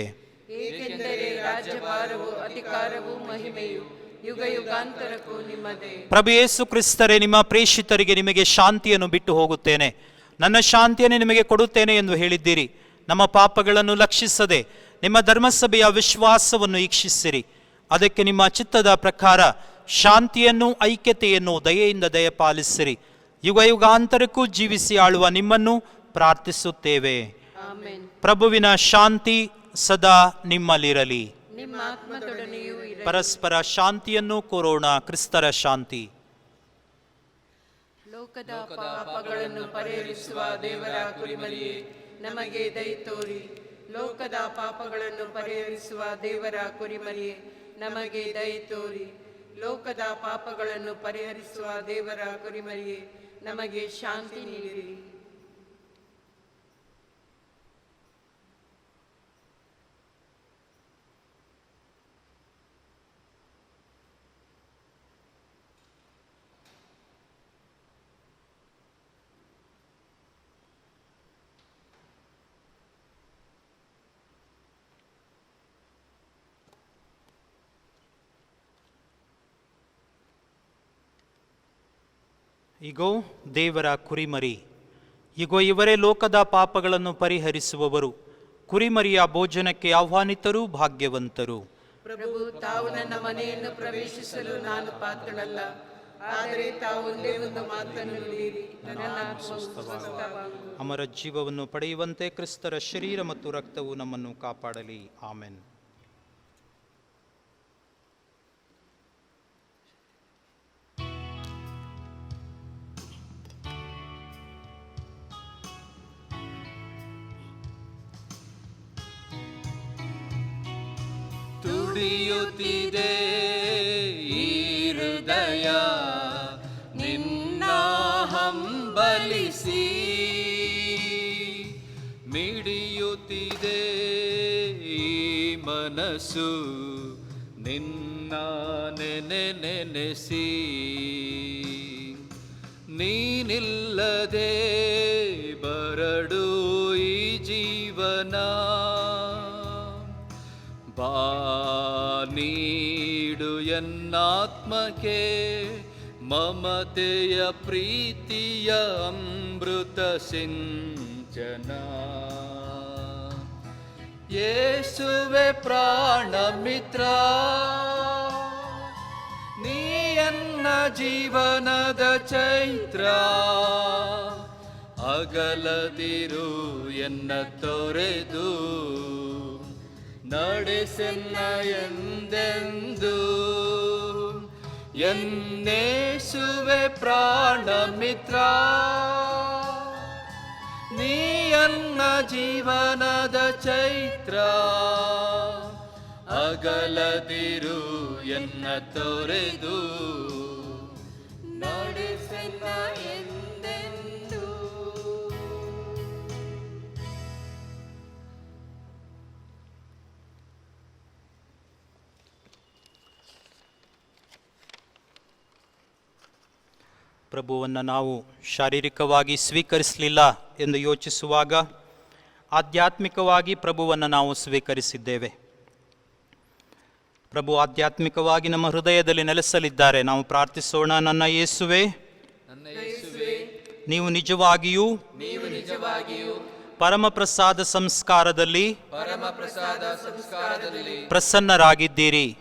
ಏಕೆಂದರೆ ರಾಜ್ಯಭಾರವು, ಅಧಿಕಾರವು, ಮಹಿಮೆಯು ಯುಗ ಯುಗಾಂತರಕ್ಕೂ ನಿಮ್ಮದೇ. ಪ್ರಭು ಯೇಸು ಕ್ರಿಸ್ತರೇ, ನಿಮ್ಮ ಪ್ರೇಷಿತರಿಗೆ ನಿಮಗೆ ಶಾಂತಿಯನ್ನು ಬಿಟ್ಟು ಹೋಗುತ್ತೇನೆ, ನನ್ನ ಶಾಂತಿಯನ್ನು ನಿಮಗೆ ಕೊಡುತ್ತೇನೆ ಎಂದು ಹೇಳಿದ್ದೀರಿ. ನಮ್ಮ ಪಾಪಗಳನ್ನು ಲಕ್ಷಿಸದೆ ನಿಮ್ಮ ಧರ್ಮಸಭೆಯ ವಿಶ್ವಾಸವನ್ನು ಈಕ್ಷಿಸಿರಿ. ಅದಕ್ಕೆ ನಿಮ್ಮ ಚಿತ್ತದ ಪ್ರಕಾರ ಶಾಂತಿಯನ್ನು, ಐಕ್ಯತೆಯನ್ನು ದಯೆಯಿಂದ ದಯಪಾಲಿಸಿರಿ. ಯುಗ ಯುಗಾಂತರಕ್ಕೂ ಜೀವಿಸಿ ಆಳುವ ನಿಮ್ಮನ್ನು ಪ್ರಾರ್ಥಿಸುತ್ತೇವೆ. ಆಮೆನ್. ಪ್ರಭುವಿನ ಶಾಂತಿ ಸದಾ ನಿಮ್ಮಲ್ಲಿರಲಿ. ನಿಮ್ಮ ಆತ್ಮದೊಡನೆಯೂ ಇರಲಿ. ಪರಸ್ಪರ ಶಾಂತಿಯನ್ನು ಕೋರೋಣ. ಕ್ರಿಸ್ತರ ಶಾಂತಿ. ಲೋಕದ ಪಾಪಗಳನ್ನು ಪರಿಹರಿಸುವ ದೇವರ ಕುರಿಮರಿಯೇ, ನಮಗೆ ದಯ ತೋರಿ. ಲೋಕದ ಪಾಪಗಳನ್ನು ಪರಿಹರಿಸುವ ದೇವರ ಕುರಿಮರಿಯೇ, ನಮಗೆ ದಯ ತೋರಿ. ಲೋಕದ ಪಾಪಗಳನ್ನು ಪರಿಹರಿಸುವ ದೇವರ ಕುರಿಮರಿಯೇ, ನಮಗೆ ಶಾಂತಿ ನೀಡಿರಿ. ಇಗೋ ದೇವರ ಕುರಿಮರಿ. ಇಗೋ ಇವರೇ ಲೋಕದ ಪಾಪಗಳನ್ನು ಪರಿಹರಿಸುವವರು. ಕುರಿಮರಿಯ ಭೋಜನಕ್ಕೆ ಆಹ್ವಾನಿತರು ಭಾಗ್ಯವಂತರು. ಪ್ರಭು, ತಾವು ನನ್ನ ಮನೆಯನ್ನು ಪ್ರವೇಶಿಸಲು ನಾನು ಪಾತ್ರಳಲ್ಲ, ಆದರೆ ತಾವು ಒಂದೇ ಒಂದು ಮಾತನ್ನು ನುಡಿಯಿರಿ, ನನ್ನ ಆತ್ಮವು ಸ್ವಸ್ಥವಾಗುವುದು. ಅಮರ ಜೀವವನ್ನು ಪಡೆಯುವಂತೆ ಕ್ರಿಸ್ತರ ಶರೀರ ಮತ್ತು ರಕ್ತವು ನಮ್ಮನ್ನು ಕಾಪಾಡಲಿ. ಆಮೆನ್. ತುಡಿಯುತ್ತಿದೆ ಈ ಹೃದಯ ನಿನ್ನ ಹಂಬಲಿಸಿ, ಮಿಡಿಯುತ್ತಿದೆ ಈ ಮನಸ್ಸು ನಿನ್ನ ನೆನೆಸಿ. ನೀನಿಲ್ಲದೆ ಬರಡು ಈ ಜೀವನ, ಬಾ ನೀಡು ಎನ್ನಾತ್ಮಕ್ಕೆ ಮಮತೆಯ ಪ್ರೀತಿಯ ಅಮೃತ ಸಿಂಚನ. ಯೇಸುವೆ ಪ್ರಾಣ ಮಿತ್ರ, ನೀಯನ್ನ ಜೀವನದ ಚೈತ್ರ. ಅಗಲದಿರು ಎನ್ನ ತೊರೆದು, ನಡೆಸೆನ್ನ ಎಂದೆಂದು. ಎನ್ನೇಸುವೆ ಪ್ರಾಣ ಮಿತ್ರ, ನೀಯನ್ನ ಜೀವನದ ಚೈತ್ರ ಅಗಲದಿರು ಎನ್ನ ತೊರೆದು ನಡೆಸೆನ್ನ ಎಂದೆಂದೂ. ಪ್ರಭುವನ್ನು ನಾವು ಶಾರೀರಿಕವಾಗಿ ಸ್ವೀಕರಿಸಲಿಲ್ಲ ಎಂದು ಯೋಚಿಸುವಾಗ ಆಧ್ಯಾತ್ಮಿಕವಾಗಿ ಪ್ರಭುವನ್ನು ನಾವು ಸ್ವೀಕರಿಸಿದ್ದೇವೆ. ಪ್ರಭು ಆಧ್ಯಾತ್ಮಿಕವಾಗಿ ನಮ್ಮ ಹೃದಯದಲ್ಲಿ ನೆಲೆಸಲಿದ್ದಾರೆ. ನಾವು ಪ್ರಾರ್ಥಿಸೋಣ. ನನ್ನ ಯೇಸುವೆ, ನೀವು ನಿಜವಾಗಿಯೂ ಪರಮಪ್ರಸಾದ ಸಂಸ್ಕಾರದಲ್ಲಿ ಪ್ರಸನ್ನರಾಗಿದ್ದೀರಿ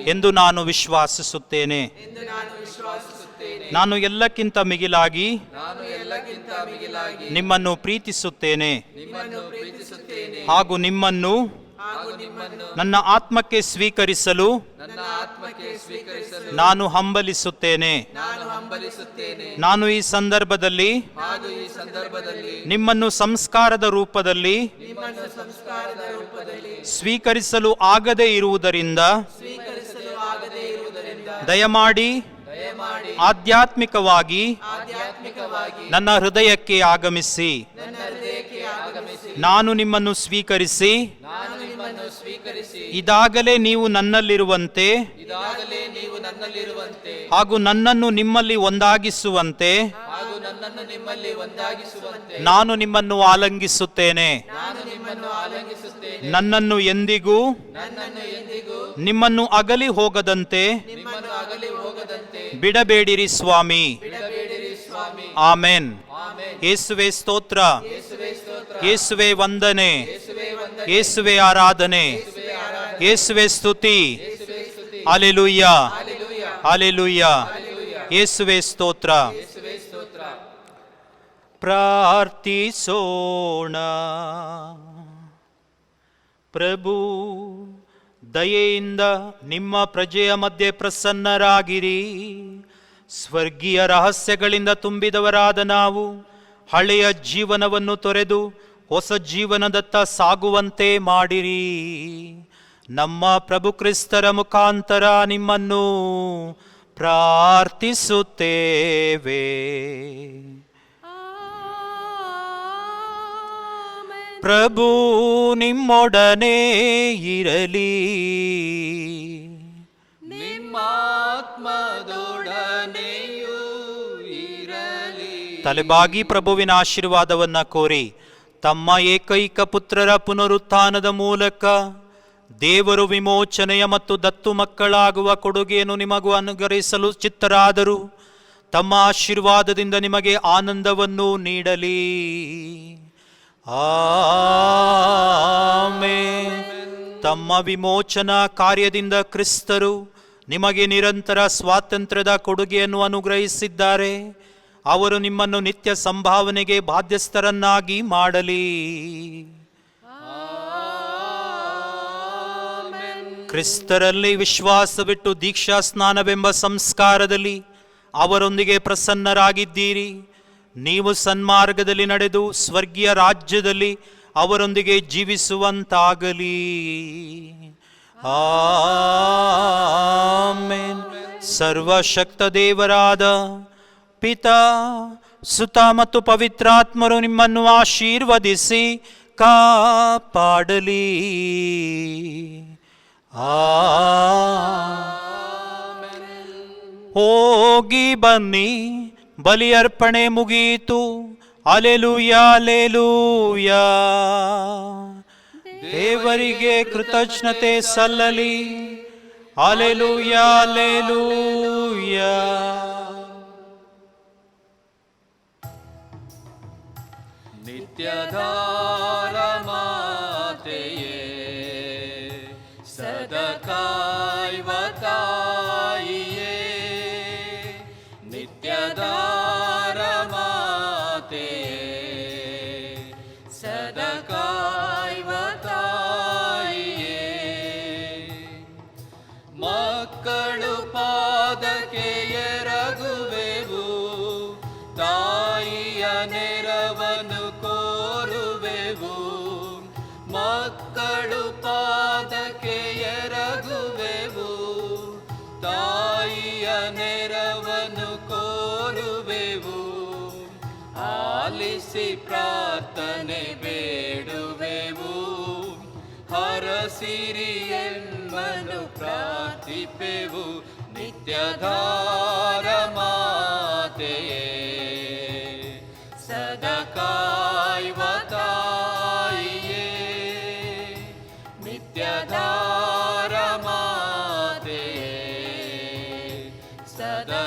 ಎಂದು ನಾನು ವಿಶ್ವಾಸಿಸುತ್ತೇನೆ. ನಾನು ಎಲ್ಲಕ್ಕಿಂತ ಮಿಗಿಲಾಗಿ ನಿಮ್ಮನ್ನು ಪ್ರೀತಿಸುತ್ತೇನೆ ಹಾಗೂ ನಿಮ್ಮನ್ನು ನನ್ನ ಆತ್ಮಕ್ಕೆ ಸ್ವೀಕರಿಸಲು ನಾನು ಹಂಬಲಿಸುತ್ತೇನೆ. ನಾನು ಈ ಸಂದರ್ಭದಲ್ಲಿ ನಿಮ್ಮನ್ನು ಸಂಸ್ಕಾರದ ರೂಪದಲ್ಲಿ ಸ್ವೀಕರಿಸಲು ಆಗದೇ ಇರುವುದರಿಂದ ದಯಮಾಡಿ ಆಧ್ಯಾತ್ಮಿಕವಾಗಿ ನನ್ನ ಹೃದಯಕ್ಕೆ ಆಗಮಿಸಿ. ನಾನು ನಿಮ್ಮನ್ನು ಸ್ವೀಕರಿಸಿ ಇದಾಗಲೇ ನೀವು ನನ್ನಲ್ಲಿರುವಂತೆ ಹಾಗೂ ನನ್ನನ್ನು ನಿಮ್ಮಲ್ಲಿ ಒಂದಾಗಿಸುವಂತೆ ನಾನು ನಿಮ್ಮನ್ನು ಆಲಿಂಗಿಸುತ್ತೇನೆ. ನನ್ನನ್ನು ಎಂದಿಗೂ ನಿಮ್ಮನ್ನು ಅಗಲಿ ಹೋಗದಂತೆ ಬಿಡಬೇಡಿರಿ ಸ್ವಾಮಿ. ಆಮೆನ್. ಯೇಸುವೆ ಸ್ತೋತ್ರ, ಯೇಸುವೆ ವಂದನೆ, ಯೇಸುವೆ ಆರಾಧನೆ, ಯೇಸುವೆ ಸ್ತುತಿ. Hallelujah, hallelujah. ಯೇಸುವೆ ಸ್ತೋತ್ರ. ಪ್ರಾರ್ಥಿಸೋಣ. ಪ್ರಭು ದಯೆಯಿಂದ ನಿಮ್ಮ ಪ್ರಜೆಯ ಮಧ್ಯೆ ಪ್ರಸನ್ನರಾಗಿರಿ. ಸ್ವರ್ಗೀಯ ರಹಸ್ಯಗಳಿಂದ ತುಂಬಿದವರಾದ ನಾವು ಹಳೆಯ ಜೀವನವನ್ನು ತೊರೆದು ಹೊಸ ಜೀವನದತ್ತ ಸಾಗುವಂತೆ ಮಾಡಿರಿ. ನಮ್ಮ ಪ್ರಭು ಕ್ರಿಸ್ತರ ಮುಖಾಂತರ ನಿಮ್ಮನ್ನು ಪ್ರಾರ್ಥಿಸುತ್ತೇವೆ. ಪ್ರಭು ನಿಮ್ಮೊಡನೆ ಇರಲಿ. ನಿಮ್ಮಾತ್ಮದೊಡನೆಯೂ ಇರಲಿ. ತಲೆಬಾಗಿ ಪ್ರಭುವಿನ ಆಶೀರ್ವಾದವನ್ನ ಕೋರಿ ತಮ್ಮ ಏಕೈಕ ಪುತ್ರರ ಪುನರುತ್ಥಾನದ ಮೂಲಕ ದೇವರು ವಿಮೋಚನೆಯ ಮತ್ತು ದತ್ತು ಮಕ್ಕಳಾಗುವ ಕೊಡುಗೆಯನ್ನು ನಿಮಗೂ ಅನುಗ್ರಹಿಸಲು ಚಿತ್ತರಾದರು. ತಮ್ಮ ಆಶೀರ್ವಾದದಿಂದ ನಿಮಗೆ ಆನಂದವನ್ನು ನೀಡಲಿ. ಆಮೆನ್. ತಮ್ಮ ವಿಮೋಚನಾ ಕಾರ್ಯದಿಂದ ಕ್ರಿಸ್ತರು ನಿಮಗೆ ನಿರಂತರ ಸ್ವಾತಂತ್ರ್ಯದ ಕೊಡುಗೆಯನ್ನು ಅನುಗ್ರಹಿಸಿದ್ದಾರೆ. ಅವರು ನಿಮ್ಮನ್ನು ನಿತ್ಯ ಸಂಭಾವನೆಗೆ ಬಾಧ್ಯಸ್ಥರನ್ನಾಗಿ ಮಾಡಲಿ. ಕ್ರಿಸ್ತರಲ್ಲಿ ವಿಶ್ವಾಸವಿಟ್ಟು ದೀಕ್ಷಾ ಸ್ನಾನವೆಂಬ ಸಂಸ್ಕಾರದಲ್ಲಿ ಅವರೊಂದಿಗೆ ಪ್ರಸನ್ನರಾಗಿದ್ದೀರಿ. ನೀವು ಸನ್ಮಾರ್ಗದಲ್ಲಿ ನಡೆದು ಸ್ವರ್ಗೀಯ ರಾಜ್ಯದಲ್ಲಿ ಅವರೊಂದಿಗೆ ಜೀವಿಸುವಂತಾಗಲಿ. ಆಮೆನ್. ಸರ್ವಶಕ್ತ ದೇವರಾದ ಪಿತಾ, ಸುತ ಮತ್ತು ಪವಿತ್ರಾತ್ಮರು ನಿಮ್ಮನ್ನು ಆಶೀರ್ವದಿಸಿ ಕಾಪಾಡಲಿ. ಹೋಗಿ ಬನ್ನಿ, ಬಲಿಯರ್ಪಣೆ ಮುಗಿಯಿತು. Hallelujah, hallelujah. ದೇವರಿಗೆ ಕೃತಜ್ಞತೆ ಸಲ್ಲಲಿ. Hallelujah, hallelujah. ನಿತ್ಯಧಾರ ಮಾತೆಯೇ, ಸದಾ ಕಾಯುವ ತಾಯಿಯೇ, ನಿತ್ಯಧಾರ ಮಾತೆಯೇ, ಸದಾ ಕಾಯುವ ತಾಯಿಯೇ, ಮಕ್ಕಳು ಪಾದಕ್ಕೆ ಎರಗುವೆವು, ತಾಯಿಯ ನೆರವನ್ನು ಕೋರು ಪ್ರಾರ್ಥನೆ ಬೇಡುವೆವು. ಹರಸಿರಿ ಎಮ್ಮನು ಪ್ರಾರ್ಥಿಪೆವು. ನಿತ್ಯಧಾರ ಮಾತೆಯೇ ಸದಾ ಕಾಯುವ ತಾಯಿಯೇ, ನಿತ್ಯಧಾರ ಮಾತೆಯೇ ಸದಾ